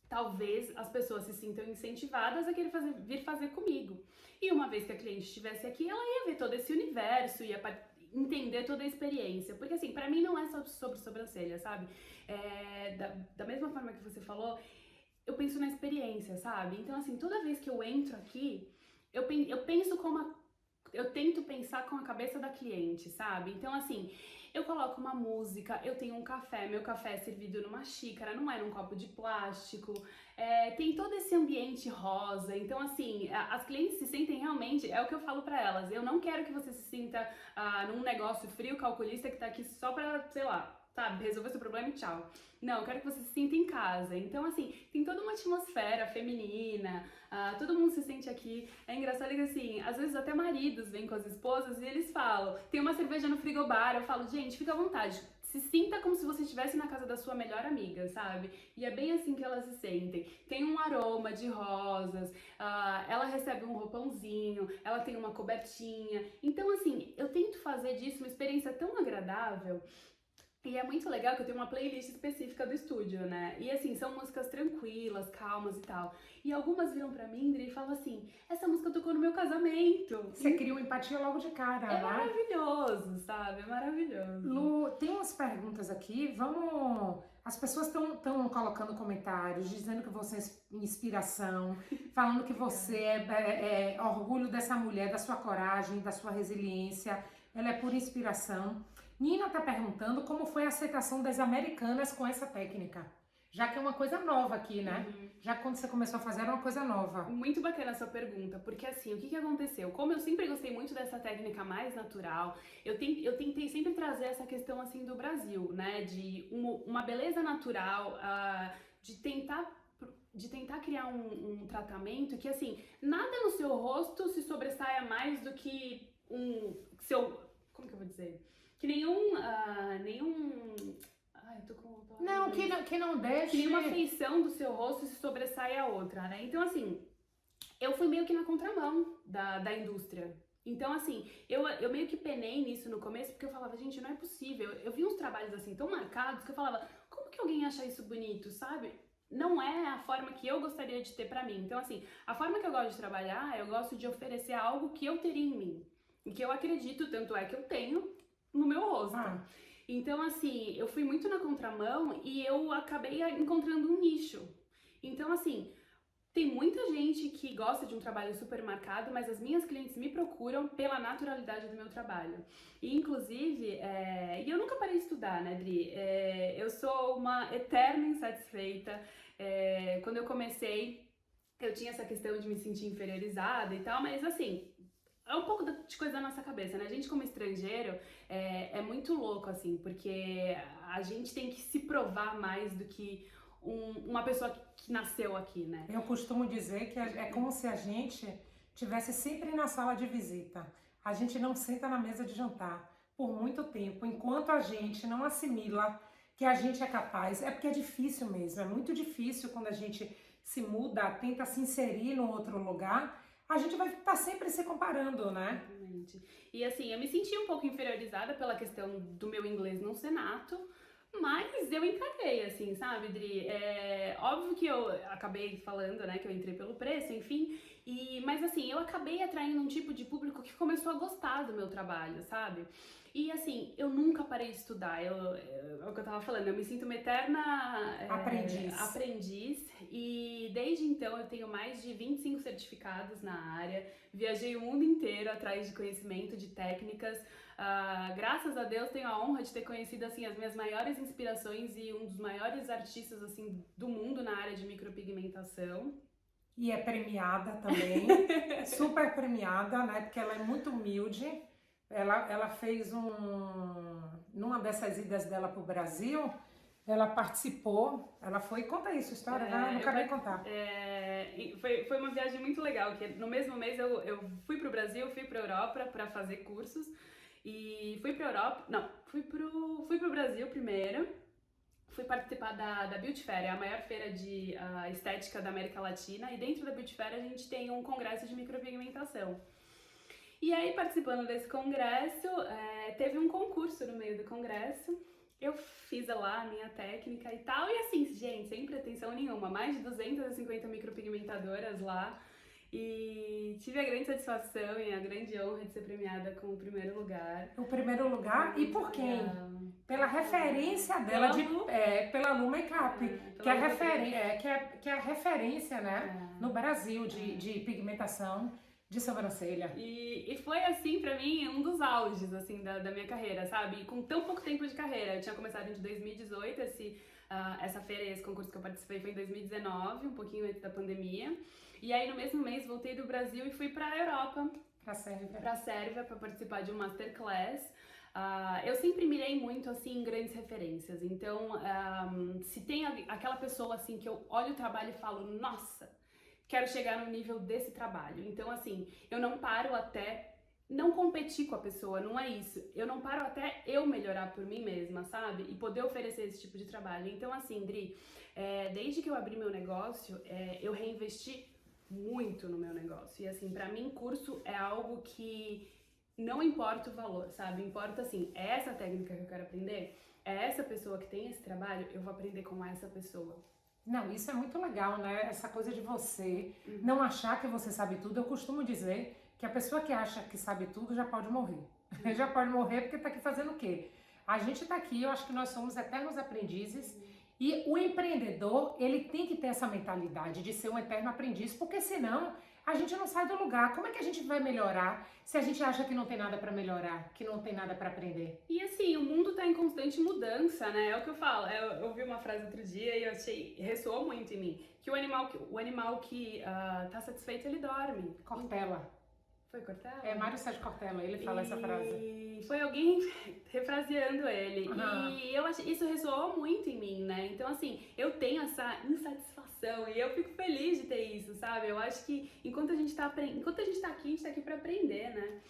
talvez as pessoas se sintam incentivadas a querer vir fazer comigo. E uma vez que a cliente estivesse aqui, ela ia ver todo esse universo, ia entender toda a experiência. Porque assim, pra mim não é só sobre sobrancelha, sabe? Da mesma forma que você falou, eu penso na experiência, sabe? Então assim, toda vez que eu entro aqui, eu penso eu tento pensar com a cabeça da cliente, sabe? Então assim, eu coloco uma música, eu tenho um café, meu café é servido numa xícara, não é num copo de plástico, tem todo esse ambiente rosa, então assim, as clientes se sentem realmente, é o que eu falo pra elas, eu não quero que você se sinta num negócio frio, calculista, que tá aqui só pra, sei lá, sabe, resolver seu problema e tchau. Não, eu quero que você se sinta em casa. Então, assim, tem toda uma atmosfera feminina, todo mundo se sente aqui. É engraçado que, assim, às vezes até maridos vêm com as esposas e eles falam, tem uma cerveja no frigobar, eu falo, gente, fica à vontade, se sinta como se você estivesse na casa da sua melhor amiga, sabe? E é bem assim que elas se sentem. Tem um aroma de rosas, ela recebe um roupãozinho, ela tem uma cobertinha. Então, assim, eu tento fazer disso uma experiência tão agradável. E é muito legal que eu tenho uma playlist específica do estúdio, né? E assim, são músicas tranquilas, calmas e tal. E algumas viram pra mim, Indri, e falam assim, essa música tocou no meu casamento. Você cria uma empatia logo de cara, É né? maravilhoso, sabe? É maravilhoso. Lu, tem umas perguntas aqui, vamos... As pessoas estão colocando comentários, dizendo que você é inspiração, falando que você é orgulho dessa mulher, da sua coragem, da sua resiliência, ela é pura inspiração. Nina está perguntando como foi a aceitação das americanas com essa técnica. Já que é uma coisa nova aqui, né? Já que quando você começou a fazer era uma coisa nova. Muito bacana essa pergunta, porque assim, o que aconteceu? Como eu sempre gostei muito dessa técnica mais natural, eu tentei sempre trazer essa questão assim do Brasil, né? De uma beleza natural, de tentar criar um tratamento que assim, nada no seu rosto se sobressaia mais do que como que eu vou dizer? Que nenhum. Ai, eu tô com. Não, que não deixe. Que nenhuma feição do seu rosto se sobressaia a outra, né? Então, assim, eu fui meio que na contramão da indústria. Então, assim, eu meio que penei nisso no começo, porque eu falava, gente, não é possível. Eu vi uns trabalhos, assim, tão marcados, que eu falava, como que alguém acha isso bonito, sabe? Não é a forma que eu gostaria de ter pra mim. Então, assim, a forma que eu gosto de trabalhar, eu gosto de oferecer algo que eu teria em mim. E que eu acredito, tanto é que eu tenho no meu rosto. Então, assim, eu fui muito na contramão e eu acabei encontrando um nicho. Então, assim, tem muita gente que gosta de um trabalho super marcado, mas as minhas clientes me procuram pela naturalidade do meu trabalho. E, inclusive, e eu nunca parei de estudar, né, Dri? Eu sou uma eterna insatisfeita. Quando eu comecei, eu tinha essa questão de me sentir inferiorizada e tal, mas, assim, é um pouco de coisa da nossa cabeça, né? A gente como estrangeiro é muito louco, assim, porque a gente tem que se provar mais do que uma pessoa que nasceu aqui, né? Eu costumo dizer que é como se a gente tivesse sempre na sala de visita. A gente não senta na mesa de jantar por muito tempo, enquanto a gente não assimila que a gente é capaz. É porque é difícil mesmo, é muito difícil quando a gente se muda, tenta se inserir num outro lugar. A gente vai estar sempre se comparando, né? Exatamente. E assim, eu me senti um pouco inferiorizada pela questão do meu inglês não ser nato, mas eu encarei, assim, sabe, Dri? Óbvio que eu acabei falando, né, que eu entrei pelo preço, enfim, mas assim, eu acabei atraindo um tipo de público que começou a gostar do meu trabalho, sabe? E assim, eu nunca parei de estudar, é o que eu tava falando, eu me sinto uma eterna aprendiz e desde então eu tenho mais de 25 certificados na área, viajei o mundo inteiro atrás de conhecimento, de técnicas, graças a Deus tenho a honra de ter conhecido assim, as minhas maiores inspirações e um dos maiores artistas assim, do mundo na área de micropigmentação. E é premiada também, super premiada, né, porque ela é muito humilde. Ela fez numa dessas idas dela pro Brasil, ela participou, ela foi, conta isso, história, vai, não quero nem contar. Foi uma viagem muito legal, que no mesmo mês eu fui pro Brasil, fui pra Europa para fazer cursos, e fui pra Europa, não, fui pro Brasil primeiro, fui participar da Beauty Fair, é a maior feira de estética da América Latina, e dentro da Beauty Fair a gente tem um congresso de micropigmentação. E aí, participando desse congresso, teve um concurso no meio do congresso. Eu fiz lá a minha técnica e tal. E assim, gente, sem pretensão nenhuma, mais de 250 micropigmentadoras lá. E tive a grande satisfação e a grande honra de ser premiada com o primeiro lugar. O primeiro lugar? E por quem? Pela referência dela, pela Lu Makeup, que é a referência, né, no Brasil de pigmentação de sobrancelha. E foi assim, pra mim, um dos auges, assim, da minha carreira, sabe? E com tão pouco tempo de carreira. Eu tinha começado em 2018, essa feira, esse concurso que eu participei foi em 2019, um pouquinho antes da pandemia. E aí, no mesmo mês, voltei do Brasil e fui pra Europa. Pra Sérvia, pra participar de um masterclass. Eu sempre mirei muito, assim, em grandes referências. Então, se tem aquela pessoa, assim, que eu olho o trabalho e falo, nossa, quero chegar no nível desse trabalho. Então, assim, eu não paro até não competir com a pessoa, não é isso. Eu não paro até eu melhorar por mim mesma, sabe? E poder oferecer esse tipo de trabalho. Então, assim, Dri, desde que eu abri meu negócio, eu reinvesti muito no meu negócio. E, assim, pra mim, curso é algo que não importa o valor, sabe? Importa, assim, é essa técnica que eu quero aprender? É essa pessoa que tem esse trabalho? Eu vou aprender com essa pessoa. Não, isso é muito legal, né? Essa coisa de você não achar que você sabe tudo. Eu costumo dizer que a pessoa que acha que sabe tudo já pode morrer. Já pode morrer porque tá aqui fazendo o quê? A gente tá aqui, eu acho que nós somos eternos aprendizes e o empreendedor, ele tem que ter essa mentalidade de ser um eterno aprendiz, porque senão a gente não sai do lugar. Como é que a gente vai melhorar se a gente acha que não tem nada para melhorar, que não tem nada para aprender? E assim, o mundo tá em constante mudança, né? É o que eu falo. Eu ouvi uma frase outro dia e eu achei, ressoou muito em mim, que o animal que tá satisfeito, ele dorme. Cortella. Foi Cortella? É Mário Sérgio Cortella, ele fala essa frase. E foi alguém refraseando ele. E eu achei, isso ressoou muito em mim, né? Então, assim, eu tenho essa insatisfação e eu fico feliz de ter isso, sabe? Eu acho que enquanto a gente tá aqui, a gente tá aqui pra aprender, né?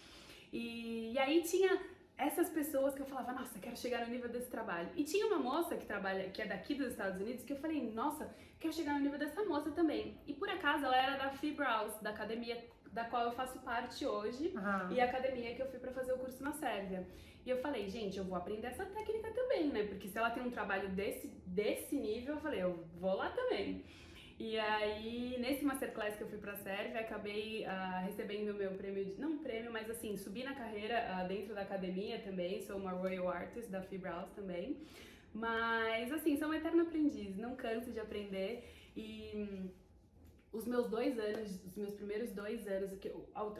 E aí tinha essas pessoas que eu falava, nossa, quero chegar no nível desse trabalho. E tinha uma moça que é daqui dos Estados Unidos, que eu falei, nossa, quero chegar no nível dessa moça também. E por acaso ela era da Fibrous, da academia da qual eu faço parte hoje, e a academia que eu fui pra fazer o curso na Sérvia. E eu falei, gente, eu vou aprender essa técnica também, né? Porque se ela tem um trabalho desse nível, eu falei, eu vou lá também. E aí, nesse Masterclass que eu fui pra Sérvia, acabei recebendo o meu prêmio, não um prêmio, mas assim, subi na carreira dentro da academia também, sou uma Royal Artist da Fibrous também. Mas assim, sou uma eterna aprendiz, não canso de aprender e... Os meus primeiros 2 anos,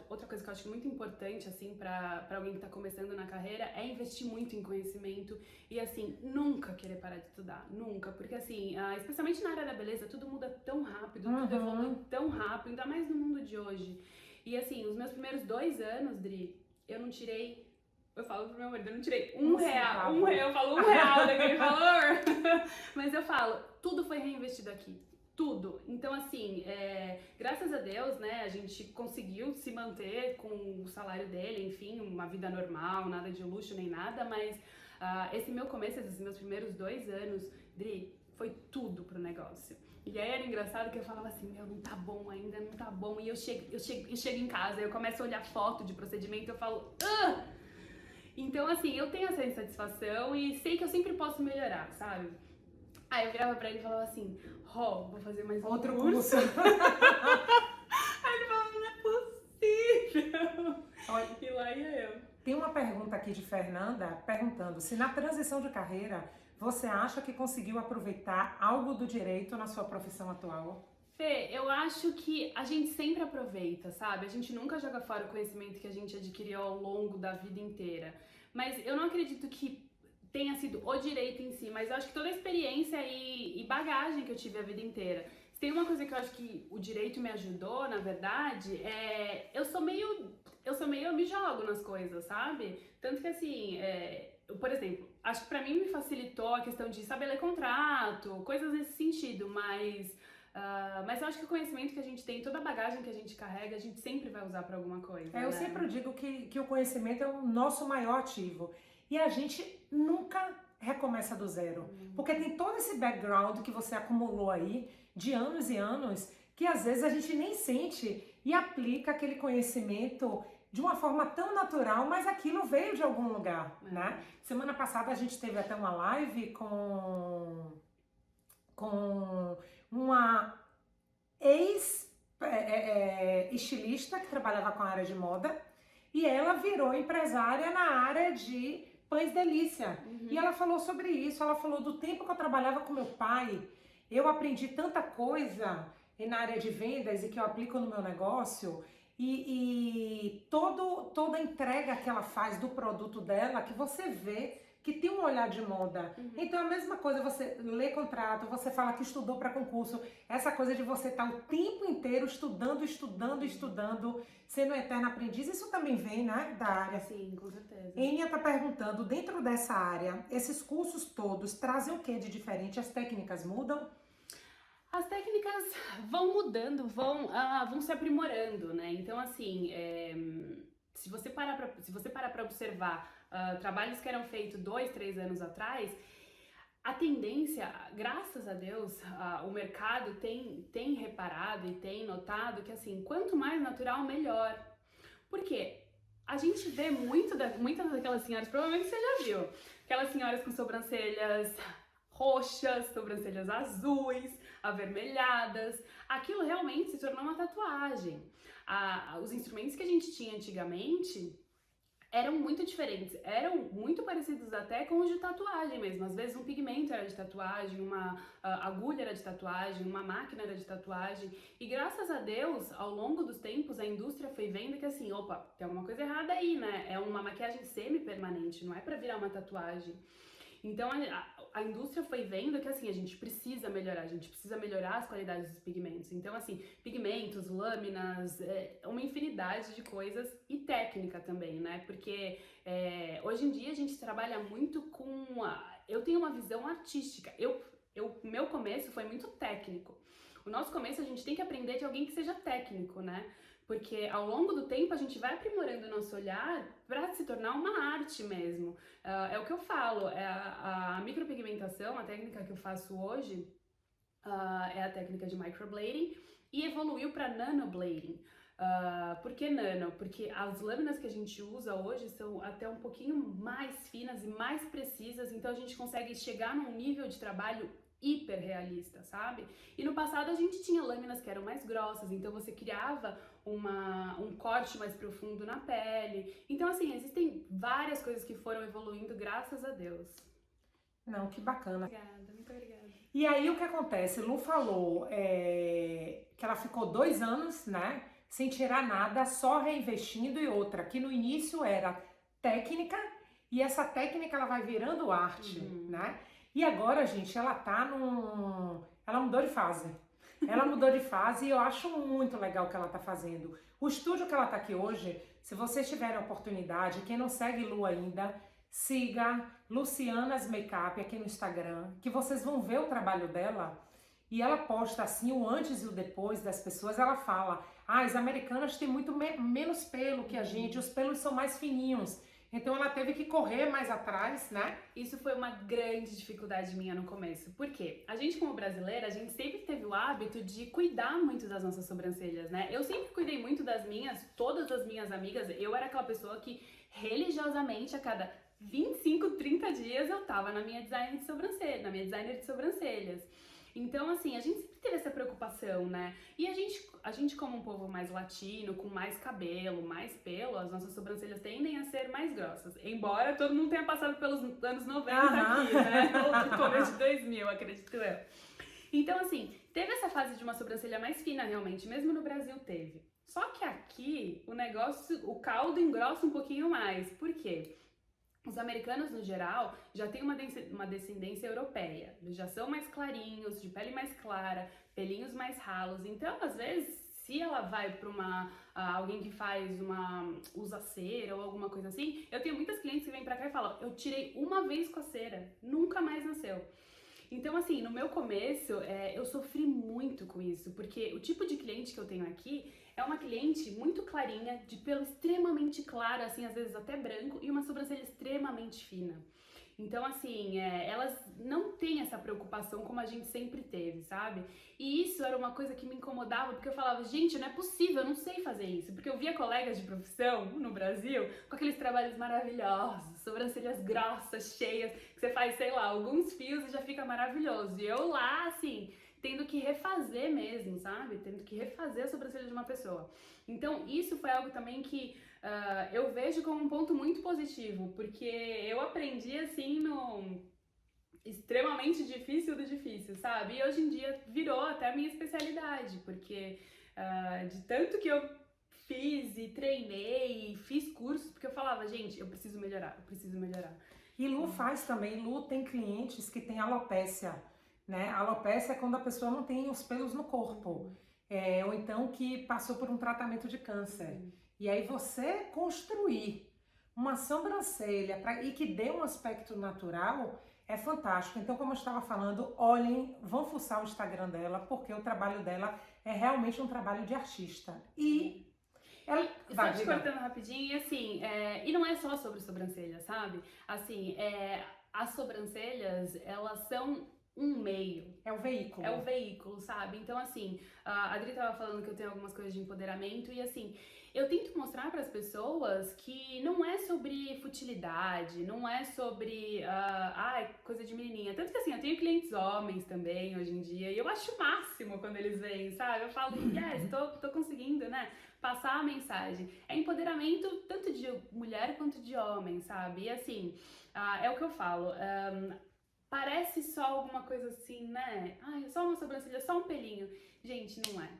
outra coisa que eu acho muito importante, assim, pra alguém que tá começando na carreira, é investir muito em conhecimento e, assim, nunca querer parar de estudar, nunca, porque, assim, especialmente na área da beleza, tudo muda tão rápido, tudo evolui tão rápido, ainda mais no mundo de hoje. E, assim, os meus primeiros 2 anos, Dri, eu não tirei... Eu falo pro meu marido, eu não tirei R$1, eu falo R$1 daquele valor, mas eu falo, tudo foi reinvestido aqui. Tudo. Então, assim, graças a Deus, né, a gente conseguiu se manter com o salário dele, enfim, uma vida normal, nada de luxo nem nada, mas esse meu começo, esses meus primeiros 2 anos, Dri, foi tudo pro negócio. E aí era engraçado que eu falava assim, meu, não tá bom ainda, não tá bom. E eu chego em casa, eu começo a olhar foto de procedimento, eu falo, ah! Então, assim, eu tenho essa insatisfação e sei que eu sempre posso melhorar, sabe? Aí eu virava pra ele e falava assim, vou fazer mais um outro curso. Aí ele falava, não é possível. Olha, e lá ia eu. Tem uma pergunta aqui de Fernanda, perguntando se na transição de carreira você acha que conseguiu aproveitar algo do direito na sua profissão atual? Fê, eu acho que a gente sempre aproveita, sabe? A gente nunca joga fora o conhecimento que a gente adquiriu ao longo da vida inteira. Mas eu não acredito que tenha sido o direito em si, mas eu acho que toda a experiência e bagagem que eu tive a vida inteira. Se tem uma coisa que eu acho que o direito me ajudou, na verdade, eu sou meio eu me jogo nas coisas, sabe? Tanto que assim, por exemplo, acho que pra mim me facilitou a questão de saber ler contrato, coisas nesse sentido, mas eu acho que o conhecimento que a gente tem, toda a bagagem que a gente carrega, a gente sempre vai usar pra alguma coisa. Eu sempre digo que o conhecimento é o nosso maior ativo. E a gente nunca recomeça do zero. Porque tem todo esse background que você acumulou aí, de anos e anos, que às vezes a gente nem sente e aplica aquele conhecimento de uma forma tão natural, mas aquilo veio de algum lugar, né? Semana passada a gente teve até uma live com uma ex-estilista que trabalhava com a área de moda, e ela virou empresária na área de pães delícia. E ela falou sobre isso, ela falou do tempo que eu trabalhava com meu pai, eu aprendi tanta coisa na área de vendas e que eu aplico no meu negócio, e toda a entrega que ela faz do produto dela, que você vê que tem um olhar de moda. Então é a mesma coisa, você lê contrato, você fala que estudou para concurso, essa coisa de você estar o tempo inteiro estudando, sendo um eterno aprendiz, isso também vem, né, da área. Sim, com certeza. Enia está perguntando, dentro dessa área, esses cursos todos trazem o que de diferente? As técnicas mudam? As técnicas vão mudando, vão se aprimorando, né? Então, assim, se você parar para observar trabalhos que eram feitos 2, 3 anos atrás, a tendência, graças a Deus, o mercado tem reparado e tem notado que, assim, quanto mais natural, melhor. Por quê? A gente vê muitas daquelas senhoras, provavelmente você já viu, aquelas senhoras com sobrancelhas roxas, sobrancelhas azuis, avermelhadas. Aquilo realmente se tornou uma tatuagem. Os instrumentos que a gente tinha antigamente eram muito diferentes, eram muito parecidos até com os de tatuagem mesmo. Às vezes um pigmento era de tatuagem, uma agulha era de tatuagem, uma máquina era de tatuagem. E graças a Deus, ao longo dos tempos, a indústria foi vendo que assim, opa, tem alguma coisa errada aí, né? É uma maquiagem semi-permanente, não é pra virar uma tatuagem. Então a indústria foi vendo que assim, a gente precisa melhorar as qualidades dos pigmentos. Então assim, pigmentos, lâminas, uma infinidade de coisas e técnica também, né? Porque hoje em dia a gente trabalha muito com... Eu tenho uma visão artística, meu começo foi muito técnico. o nosso começo a gente tem que aprender de alguém que seja técnico, né? Porque ao longo do tempo a gente vai aprimorando o nosso olhar para se tornar uma arte mesmo. É o que eu falo, a micropigmentação, a técnica que eu faço hoje, é a técnica de microblading e evoluiu para nanoblading. Por que nano? Porque as lâminas que a gente usa hoje são até um pouquinho mais finas e mais precisas, então a gente consegue chegar num nível de trabalho hiper realista, sabe? E no passado a gente tinha lâminas que eram mais grossas, então você criava um corte mais profundo na pele. Então, assim, existem várias coisas que foram evoluindo, graças a Deus. Não, que bacana. Obrigada, muito obrigada. E aí o que acontece? Lu falou que ela ficou 2 anos, né, sem tirar nada, só reinvestindo, e outra, que no início era técnica, e essa técnica ela vai virando arte, né? E agora, gente, ela mudou de fase. Ela mudou de fase e eu acho muito legal o que ela tá fazendo. O estúdio que ela tá aqui hoje, se vocês tiverem a oportunidade, quem não segue Lu ainda, siga Luciana's Makeup aqui no Instagram, que vocês vão ver o trabalho dela. E ela posta assim o antes e o depois das pessoas. Ela fala, as americanas têm muito menos pelo que a gente, os pelos são mais fininhos. Então ela teve que correr mais atrás, né? Isso foi uma grande dificuldade minha no começo. Por quê? A gente, como brasileira, a gente sempre teve o hábito de cuidar muito das nossas sobrancelhas, né? Eu sempre cuidei muito das minhas, todas as minhas amigas. Eu era aquela pessoa que religiosamente a cada 25, 30 dias eu tava na minha designer de sobrancelhas. Então, assim, a gente sempre teve essa preocupação, né? E a gente como um povo mais latino, com mais cabelo, mais pelo, as nossas sobrancelhas tendem a ser mais grossas. Embora todo mundo tenha passado pelos anos 90 aqui, né? Ou no começo de 2000, acredito eu. Então, assim, teve essa fase de uma sobrancelha mais fina, realmente, mesmo no Brasil teve. Só que aqui, o caldo engrossa um pouquinho mais. Por quê? Os americanos, no geral, já têm uma descendência europeia. Eles já são mais clarinhos, de pele mais clara, pelinhos mais ralos. Então, às vezes, se ela vai para alguém que usa cera ou alguma coisa assim, eu tenho muitas clientes que vêm pra cá e falam, eu tirei uma vez com a cera, nunca mais nasceu. Então, assim, no meu começo, eu sofri muito com isso, porque o tipo de cliente que eu tenho aqui é uma cliente muito clarinha, de pelo extremamente claro, assim, às vezes até branco, e uma sobrancelha extremamente fina. Então, assim, elas não têm essa preocupação como a gente sempre teve, sabe? E isso era uma coisa que me incomodava, porque eu falava, gente, não é possível, eu não sei fazer isso. Porque eu via colegas de profissão no Brasil com aqueles trabalhos maravilhosos, sobrancelhas grossas, cheias, que você faz, sei lá, alguns fios e já fica maravilhoso. E eu lá, assim, tendo que refazer mesmo, sabe? Tendo que refazer a sobrancelha de uma pessoa. Então, isso foi algo também que eu vejo como um ponto muito positivo, porque eu aprendi, assim, no extremamente difícil do difícil, sabe? E hoje em dia virou até a minha especialidade, porque de tanto que eu fiz e treinei, fiz cursos, porque eu falava, gente, eu preciso melhorar. E Lu faz também, Lu tem clientes que têm alopécia, né? Alopécia é quando a pessoa não tem os pelos no corpo, ou então que passou por um tratamento de câncer. E aí você construir uma sobrancelha e que dê um aspecto natural é fantástico. Então, como eu estava falando, olhem, vão fuçar o Instagram dela, porque o trabalho dela é realmente um trabalho de artista. E ela... Só te cortando rapidinho, e assim, e não é só sobre sobrancelha, sabe? Assim, as sobrancelhas, elas são um meio. É o veículo. É o veículo, sabe? Então, assim, a Adri tava falando que eu tenho algumas coisas de empoderamento e, assim, eu tento mostrar para as pessoas que não é sobre futilidade, não é sobre, coisa de menininha. Tanto que, assim, eu tenho clientes homens também hoje em dia e eu acho o máximo quando eles vêm, sabe? Eu falo, yes, tô conseguindo, né? Passar a mensagem. É empoderamento tanto de mulher quanto de homem, sabe? E, assim, é o que eu falo. Parece só alguma coisa assim, né? É só uma sobrancelha, só um pelinho. Gente, não é.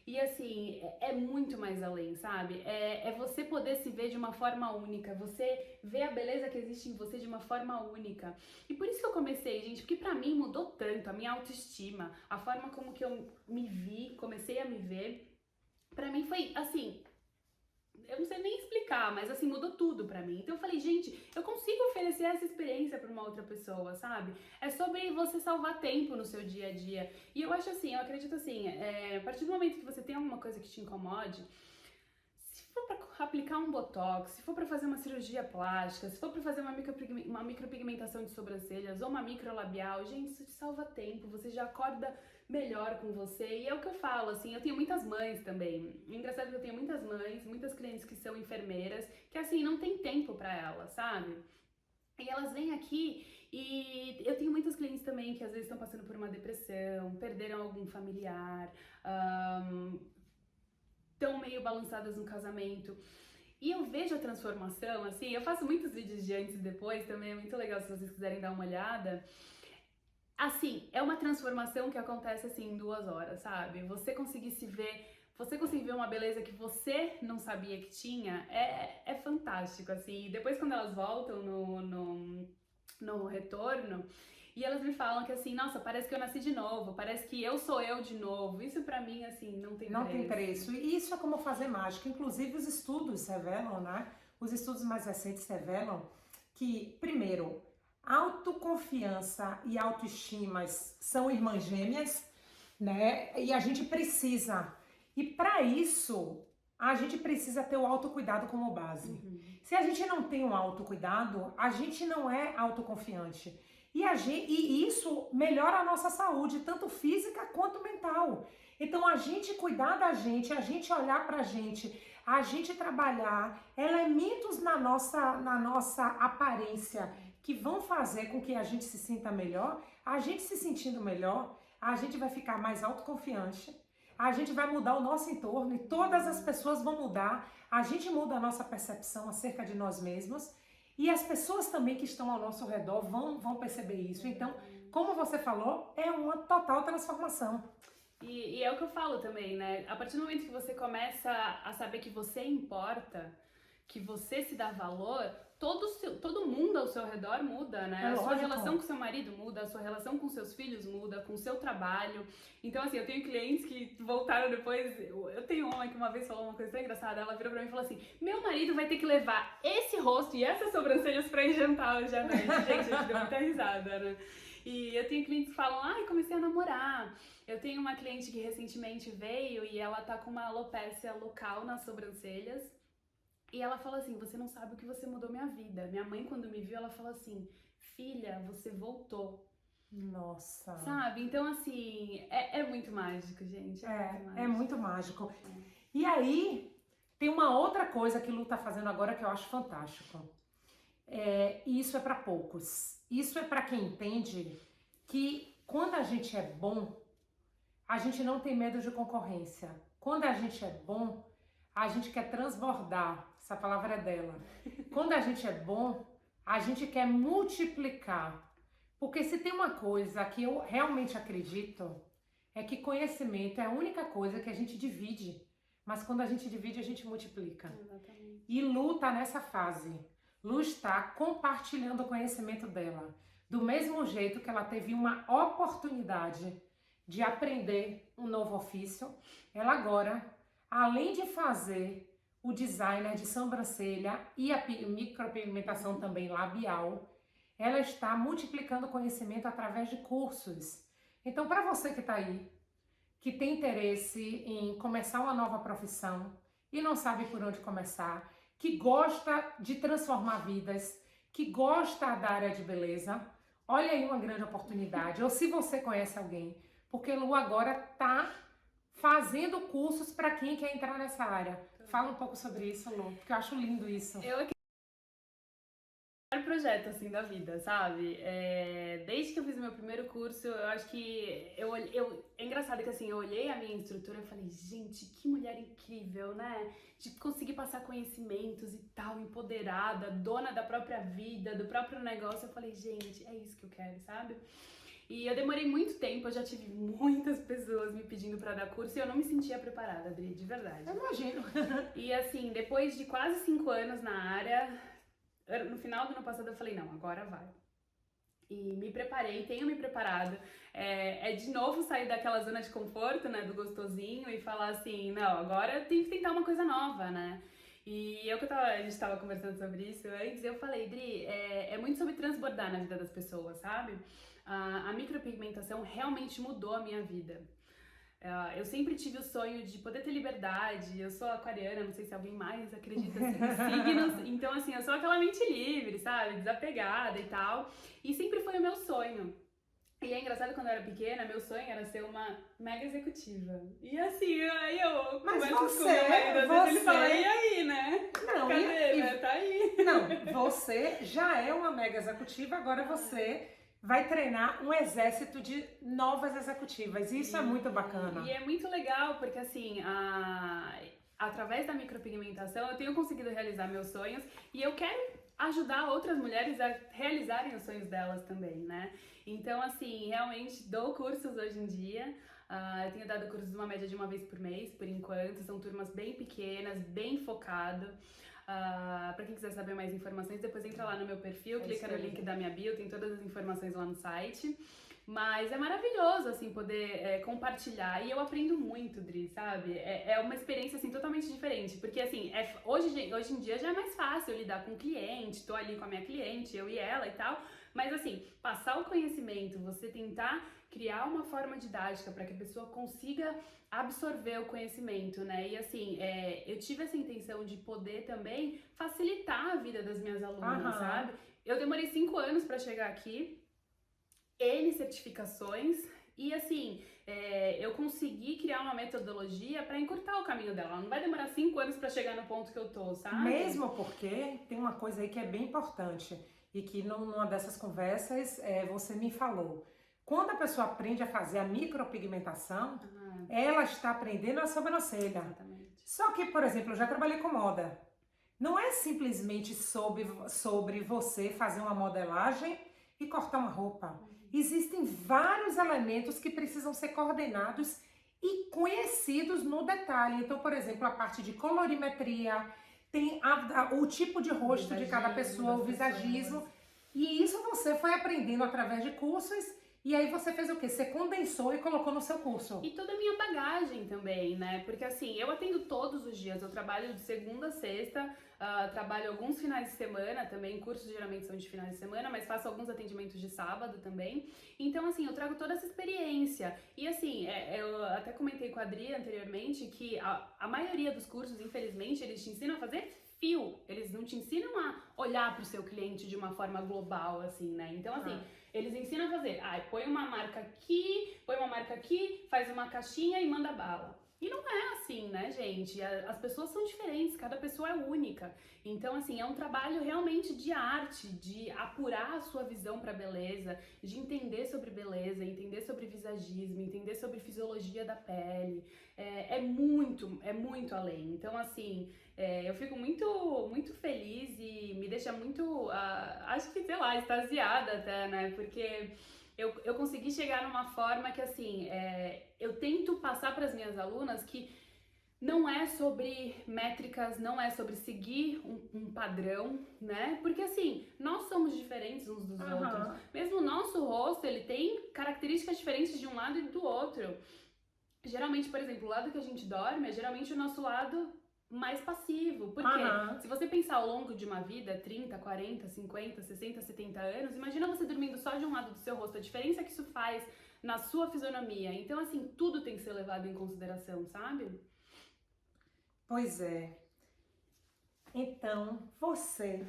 E assim, é muito mais além, sabe? É você poder se ver de uma forma única, você ver a beleza que existe em você de uma forma única. E por isso que eu comecei, gente, porque pra mim mudou tanto a minha autoestima, a forma como que eu me vi, comecei a me ver. Pra mim foi, assim, eu não sei nem explicar. explicar, mas assim, mudou tudo pra mim. Então eu falei, gente, eu consigo oferecer essa experiência pra uma outra pessoa, sabe? É sobre você salvar tempo no seu dia a dia. E eu acho assim, eu acredito assim, a partir do momento que você tem alguma coisa que te incomode, se for pra aplicar um botox, se for pra fazer uma cirurgia plástica, se for pra fazer uma micropigmentação de sobrancelhas ou uma microlabial, gente, isso te salva tempo, você já acorda melhor com você. E é o que eu falo, assim, eu tenho muitas mães também. Engraçado que eu tenho muitas mães, muitas clientes que são enfermeiras, que assim, não tem tempo pra elas, sabe? E elas vêm aqui e eu tenho muitas clientes também que às vezes estão passando por uma depressão, perderam algum familiar, estão meio balançadas no casamento. E eu vejo a transformação, assim, eu faço muitos vídeos de antes e depois, também é muito legal se vocês quiserem dar uma olhada. Assim, é uma transformação que acontece assim em 2 horas, sabe? Você conseguir ver uma beleza que você não sabia que tinha, é fantástico, assim. E depois quando elas voltam no retorno, e elas me falam que assim, nossa, parece que eu nasci de novo, parece que eu sou eu de novo. Isso pra mim, assim, não tem Não preço. tem preço. E isso é como fazer mágica. Inclusive, os estudos revelam, né? Os estudos mais recentes revelam que, primeiro, autoconfiança e autoestima são irmãs gêmeas, né? E a gente precisa. E para isso, a gente precisa ter o autocuidado como base. Se a gente não tem um autocuidado, a gente não é autoconfiante. E isso melhora a nossa saúde, tanto física quanto mental. Então, a gente cuidar da gente, a gente olhar pra gente, a gente trabalhar elementos na nossa aparência que vão fazer com que a gente se sinta melhor, a gente se sentindo melhor, a gente vai ficar mais autoconfiante, a gente vai mudar o nosso entorno e todas as pessoas vão mudar, a gente muda a nossa percepção acerca de nós mesmos e as pessoas também que estão ao nosso redor vão perceber isso. Então, como você falou, é uma total transformação. E é o que eu falo também, né? A partir do momento que você começa a saber que você importa, que você se dá valor, todo mundo ao seu redor muda, né? É a sua lógico. relação com seu marido muda, a sua relação com seus filhos muda, com o seu trabalho. Então, assim, eu tenho clientes que voltaram depois. Eu tenho uma que uma vez falou uma coisa tão engraçada. Ela virou pra mim e falou assim: meu marido vai ter que levar esse rosto e essas sobrancelhas pra ir jantar hoje à noite. Gente, a gente deu muita risada, né? E eu tenho clientes que falam: ai, comecei a namorar. Eu tenho uma cliente que recentemente veio e ela tá com uma alopécia local nas sobrancelhas. E ela falou assim: você não sabe o que você mudou minha vida. Minha mãe, quando me viu, ela falou assim: filha, você voltou. Nossa. Sabe? Então, assim, é muito mágico, gente. É muito mágico. E aí, tem uma outra coisa que o Lu tá fazendo agora que eu acho fantástico. E isso é para poucos. Isso é para quem entende que quando a gente é bom, a gente não tem medo de concorrência. Quando a gente é bom, a gente quer transbordar. Essa palavra é dela. Quando a gente é bom, a gente quer multiplicar. Porque se tem uma coisa que eu realmente acredito, é que conhecimento é a única coisa que a gente divide. Mas quando a gente divide, a gente multiplica. Exatamente. E Lu tá nessa fase. Lu está compartilhando o conhecimento dela. Do mesmo jeito que ela teve uma oportunidade de aprender um novo ofício, ela agora, além de fazer o designer de sobrancelha e a micropigmentação também labial, ela está multiplicando conhecimento através de cursos. Então, para você que está aí, que tem interesse em começar uma nova profissão e não sabe por onde começar, que gosta de transformar vidas, que gosta da área de beleza, olha aí uma grande oportunidade. Ou se você conhece alguém, porque Lu agora está fazendo cursos para quem quer entrar nessa área. Fala um pouco sobre isso, Lu, porque eu acho lindo isso. É um projeto, assim, da vida, sabe? Desde que eu fiz o meu primeiro curso, eu acho que é engraçado que, assim, eu olhei a minha instrutora e falei, gente, que mulher incrível, né? De conseguir passar conhecimentos e tal, empoderada, dona da própria vida, do próprio negócio. Eu falei, gente, é isso que eu quero, sabe? E eu demorei muito tempo, eu já tive muitas pessoas me pedindo pra dar curso e eu não me sentia preparada, Adri, de verdade. Eu imagino. E assim, depois de quase 5 anos na área, no final do ano passado eu falei, não, agora vai. E me preparei, tenho me preparado. De novo sair daquela zona de conforto, né, do gostosinho e falar assim, não, agora eu tenho que tentar uma coisa nova, né? E a gente estava conversando sobre isso antes, eu falei, Dri, é muito sobre transbordar na vida das pessoas, sabe? A micropigmentação realmente mudou a minha vida. Eu sempre tive o sonho de poder ter liberdade. Eu sou aquariana, não sei se alguém mais acredita assim, em signos. Então, assim, eu sou aquela mente livre, sabe? Desapegada e tal. E sempre foi o meu sonho. E é engraçado, quando eu era pequena, meu sonho era ser uma mega executiva. E assim, aí eu Mas converso com o meu marido, às vezes ele fala, e aí, né? Não, Cadê, né? Tá aí. Não, você já é uma mega executiva, agora você vai treinar um exército de novas executivas. Isso é muito bacana. E é muito legal, porque assim, através da micropigmentação eu tenho conseguido realizar meus sonhos e eu quero ajudar outras mulheres a realizarem os sonhos delas também, né? Então, assim, realmente dou cursos hoje em dia. Eu tenho dado cursos uma média de uma vez por mês, por enquanto. São turmas bem pequenas, bem focado. Pra quem quiser saber mais informações, depois entra lá no meu perfil, clica no link da minha bio, tem todas as informações lá no site. Mas é maravilhoso, assim, poder compartilhar. E eu aprendo muito, Dri, sabe? É uma experiência, assim, totalmente diferente. Porque, assim, hoje em dia já é mais fácil lidar com o cliente. Tô ali com a minha cliente, eu e ela e tal. Mas, assim, passar o conhecimento, você tentar criar uma forma didática para que a pessoa consiga absorver o conhecimento, né? E, assim, eu tive essa intenção de poder também facilitar a vida das minhas alunas, sabe? Eu demorei 5 anos para chegar aqui. N certificações e assim, eu consegui criar uma metodologia para encurtar o caminho dela. Ela não vai demorar 5 anos para chegar no ponto que eu tô, sabe? Mesmo porque tem uma coisa aí que é bem importante e que numa dessas conversas você me falou. Quando a pessoa aprende a fazer a micropigmentação, ela está aprendendo a sobrancelha. Exatamente. Só que, por exemplo, eu já trabalhei com moda. Não é simplesmente sobre você fazer uma modelagem e cortar uma roupa. Existem vários elementos que precisam ser coordenados e conhecidos no detalhe. Então, por exemplo, a parte de colorimetria, tem o tipo de rosto de cada pessoa, o visagismo. E isso você foi aprendendo através de cursos. E aí você fez o quê? Você condensou e colocou no seu curso. E toda a minha bagagem também, né? Porque assim, eu atendo todos os dias, eu trabalho de segunda a sexta, trabalho alguns finais de semana também, cursos geralmente são de finais de semana, mas faço alguns atendimentos de sábado também. Então assim, eu trago toda essa experiência. E assim, eu até comentei com a Adri anteriormente que a maioria dos cursos, infelizmente, eles te ensinam a fazer fio. Eles não te ensinam a olhar para o seu cliente de uma forma global, assim, né? Então assim... Eles ensinam a fazer, põe uma marca aqui, faz uma caixinha e manda bala. E não é assim, né, gente? As pessoas são diferentes, cada pessoa é única. Então, assim, é um trabalho realmente de arte, de apurar a sua visão para beleza, de entender sobre beleza, entender sobre visagismo, entender sobre fisiologia da pele. É muito além. Então, assim, eu fico muito feliz e me deixa muito, acho que, sei lá, extasiada até, né? Porque eu consegui chegar numa forma que, assim, eu tento passar para as minhas alunas que não é sobre métricas, não é sobre seguir um padrão, né? Porque, assim, nós somos diferentes uns dos outros. Mesmo o nosso rosto, ele tem características diferentes de um lado e do outro. Geralmente, por exemplo, o lado que a gente dorme é geralmente o nosso lado mais passivo. Porque se você pensar ao longo de uma vida, 30, 40, 50, 60, 70 anos, imagina você dormindo só de um lado do seu rosto, a diferença que isso faz na sua fisionomia. Então, assim, tudo tem que ser levado em consideração, sabe? Pois é. Então, você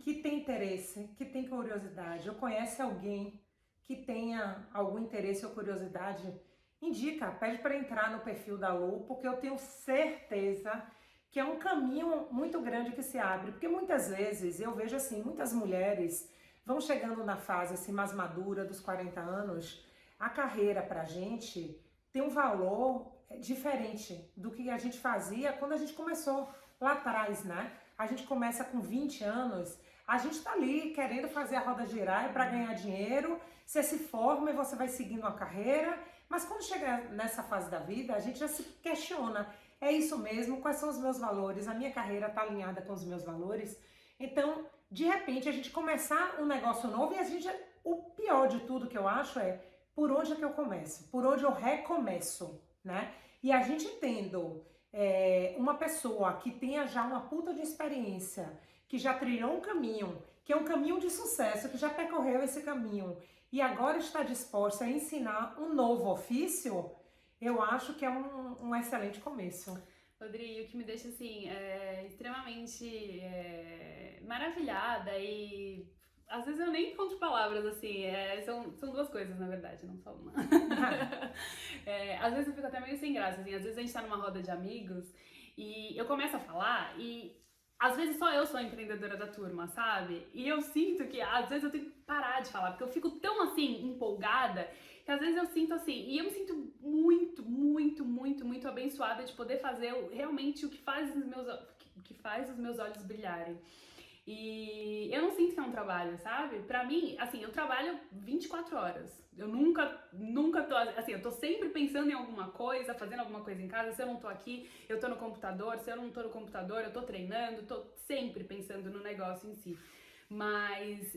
que tem interesse, que tem curiosidade, ou conhece alguém que tenha algum interesse ou curiosidade, indica, pede para entrar no perfil da Lu, porque eu tenho certeza que é um caminho muito grande que se abre. Porque muitas vezes eu vejo assim, muitas mulheres vão chegando na fase assim, mais madura dos 40 anos, a carreira pra gente tem um valor diferente do que a gente fazia quando a gente começou lá atrás, né? A gente começa com 20 anos, a gente tá ali querendo fazer a roda girar para ganhar dinheiro, você se forma e você vai seguindo uma carreira, mas quando chega nessa fase da vida, a gente já se questiona, é isso mesmo? Quais são os meus valores? A minha carreira tá alinhada com os meus valores? Então, de repente, a gente começar um negócio novo e o pior de tudo que eu acho é por onde é que eu começo? Por onde eu recomeço, né? E a gente tendo uma pessoa que tenha já uma puta de experiência, que já trilhou um caminho, que é um caminho de sucesso, que já percorreu esse caminho e agora está disposta a ensinar um novo ofício, eu acho que é um excelente começo. Rodrigo, o que me deixa assim extremamente maravilhada e às vezes eu nem encontro palavras assim, são duas coisas na verdade, não só uma. Às vezes eu fico até meio sem graça, assim, às vezes a gente tá numa roda de amigos e eu começo a falar e às vezes só eu sou a empreendedora da turma, sabe? E eu sinto que às vezes eu tenho que parar de falar, porque eu fico tão assim empolgada que às vezes eu sinto assim, e eu me sinto muito abençoada de poder fazer realmente o que faz os meus olhos brilharem. E eu não sinto que é um trabalho, sabe? Pra mim, assim, eu trabalho 24 horas. Eu nunca tô, assim, eu tô sempre pensando em alguma coisa, fazendo alguma coisa em casa. Se eu não tô aqui, eu tô no computador. Se eu não tô no computador, eu tô treinando, tô sempre pensando no negócio em si. Mas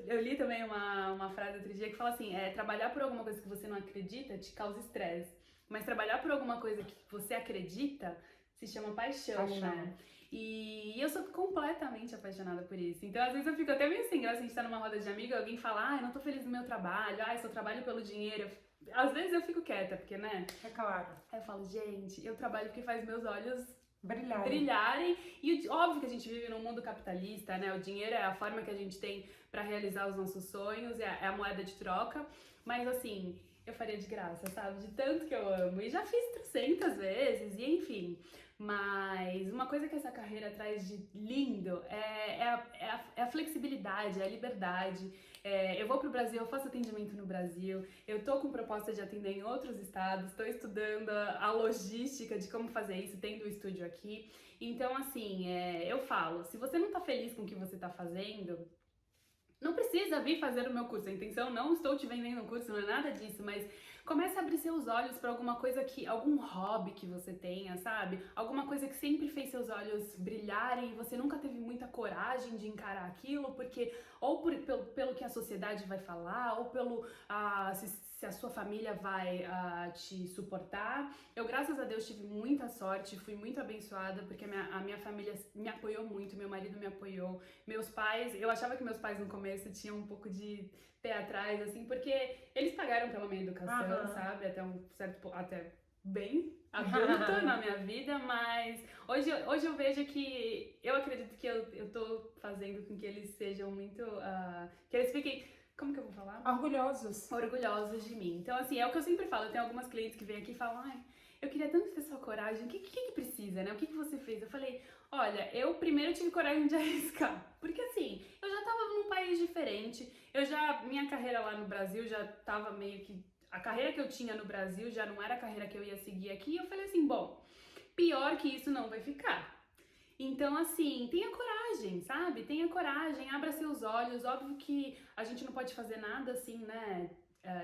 eu li também uma frase outro dia que fala assim, trabalhar por alguma coisa que você não acredita te causa estresse. Mas trabalhar por alguma coisa que você acredita se chama paixão, né? E eu sou completamente apaixonada por isso. Então, às vezes eu fico até meio assim, a gente tá numa roda de amigos, alguém fala, eu não tô feliz no meu trabalho, só trabalho pelo dinheiro. Às vezes eu fico quieta, porque, né? É claro. Aí eu falo, gente, eu trabalho porque faz meus olhos brilharem. E óbvio que a gente vive num mundo capitalista, né? O dinheiro é a forma que a gente tem pra realizar os nossos sonhos, é a moeda de troca. Mas, assim, eu faria de graça, sabe? De tanto que eu amo. E já fiz 300 vezes, e enfim... Mas uma coisa que essa carreira traz de lindo é a flexibilidade, é a liberdade. Eu vou pro Brasil, eu faço atendimento no Brasil, eu tô com proposta de atender em outros estados, tô estudando a logística de como fazer isso, tendo o estúdio aqui. Então, assim, eu falo, se você não tá feliz com o que você tá fazendo, não precisa vir fazer o meu curso. A intenção, não estou te vendendo um curso, não é nada disso, mas comece a abrir seus olhos para alguma coisa algum hobby que você tenha, sabe? Alguma coisa que sempre fez seus olhos brilharem e você nunca teve muita coragem de encarar aquilo, porque ou pelo que a sociedade vai falar, ou se a sua família vai te suportar. Eu, graças a Deus, tive muita sorte, fui muito abençoada, porque a minha família me apoiou muito, meu marido me apoiou, meus pais, eu achava que meus pais no começo tinham um pouco de pé atrás, assim, porque eles pagaram pela minha educação, sabe, até um certo ponto, até bem adulta na minha vida, mas hoje eu vejo que, eu acredito que eu tô fazendo com que eles sejam muito, que eles fiquem, como que eu vou falar? Orgulhosos de mim. Então, assim, é o que eu sempre falo, eu tenho algumas clientes que vêm aqui e falam, eu queria tanto ter sua coragem, o que precisa, né? O que você fez? Eu falei, olha, eu primeiro tive coragem de arriscar, porque assim, eu já tava num país diferente, minha carreira lá no Brasil já tava meio que, a carreira que eu tinha no Brasil já não era a carreira que eu ia seguir aqui, e eu falei assim, bom, pior que isso não vai ficar. Então, assim, tenha coragem, sabe? Tenha coragem, abra seus olhos, óbvio que a gente não pode fazer nada assim, né,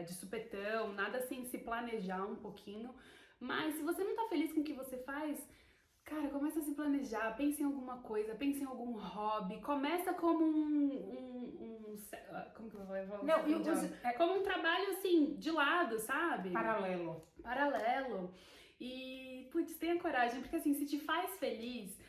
de supetão, nada sem se planejar um pouquinho, mas se você não tá feliz com o que você faz, cara, começa a se planejar, pense em alguma coisa, pense em algum hobby, começa como como que eu vou falar? Não, como um trabalho, assim, de lado, sabe? Paralelo. E, putz, tenha coragem, porque assim, se te faz feliz,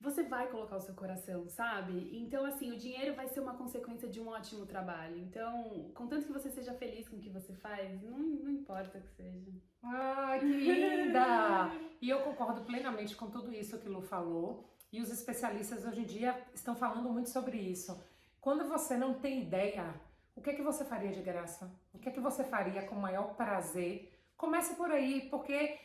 você vai colocar o seu coração, sabe? Então, assim, o dinheiro vai ser uma consequência de um ótimo trabalho. Então, contanto que você seja feliz com o que você faz, não importa o que seja. Ai, que linda! E eu concordo plenamente com tudo isso que Lu falou. E os especialistas hoje em dia estão falando muito sobre isso. Quando você não tem ideia, o que é que você faria de graça? O que é que você faria com o maior prazer? Comece por aí, porque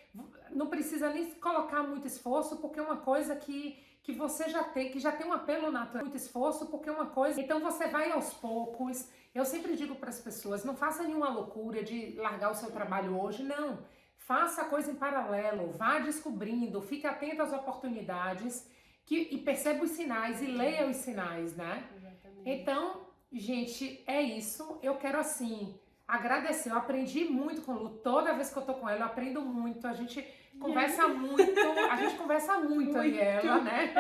não precisa nem colocar muito esforço, porque é uma coisa que você já tem, que já tem um apelo natural. Muito esforço, porque é uma coisa... Então você vai aos poucos. Eu sempre digo para as pessoas, não faça nenhuma loucura de largar o seu trabalho hoje, não. Faça a coisa em paralelo, vá descobrindo, fique atento às oportunidades e perceba os sinais e leia os sinais, né? Exatamente. Então, gente, é isso. Eu quero, assim, agradecer. Eu aprendi muito com a Lu. Toda vez que eu tô com ela, eu aprendo muito. A gente conversa muito. Eu e ela, né?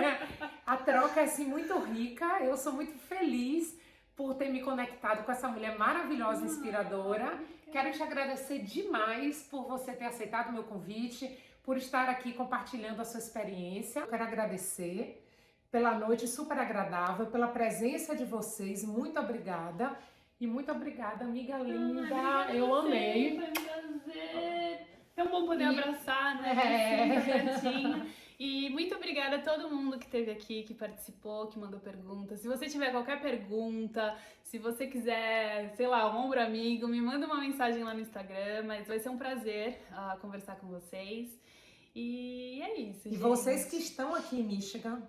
A troca é, assim, muito rica. Eu sou muito feliz por ter me conectado com essa mulher maravilhosa, inspiradora. Quero te agradecer demais por você ter aceitado o meu convite, por estar aqui compartilhando a sua experiência. Eu quero agradecer pela noite super agradável, pela presença de vocês. Muito obrigada. E muito obrigada, amiga linda. Eu amei. Foi um prazer. Tão bom poder abraçar, né? Assim, pertinho. E muito obrigada a todo mundo que esteve aqui, que participou, que mandou perguntas. Se você tiver qualquer pergunta, se você quiser, sei lá, um ombro amigo, me manda uma mensagem lá no Instagram, mas vai ser um prazer conversar com vocês. E é isso, E gente. vocês que estão aqui em Michigan,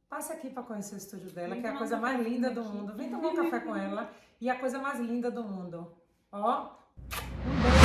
passe aqui para conhecer o estúdio dela, Vem que é a tomar coisa um mais café linda do aqui. mundo. Vem tomar um café com ela e a coisa mais linda do mundo. Ó, um beijo.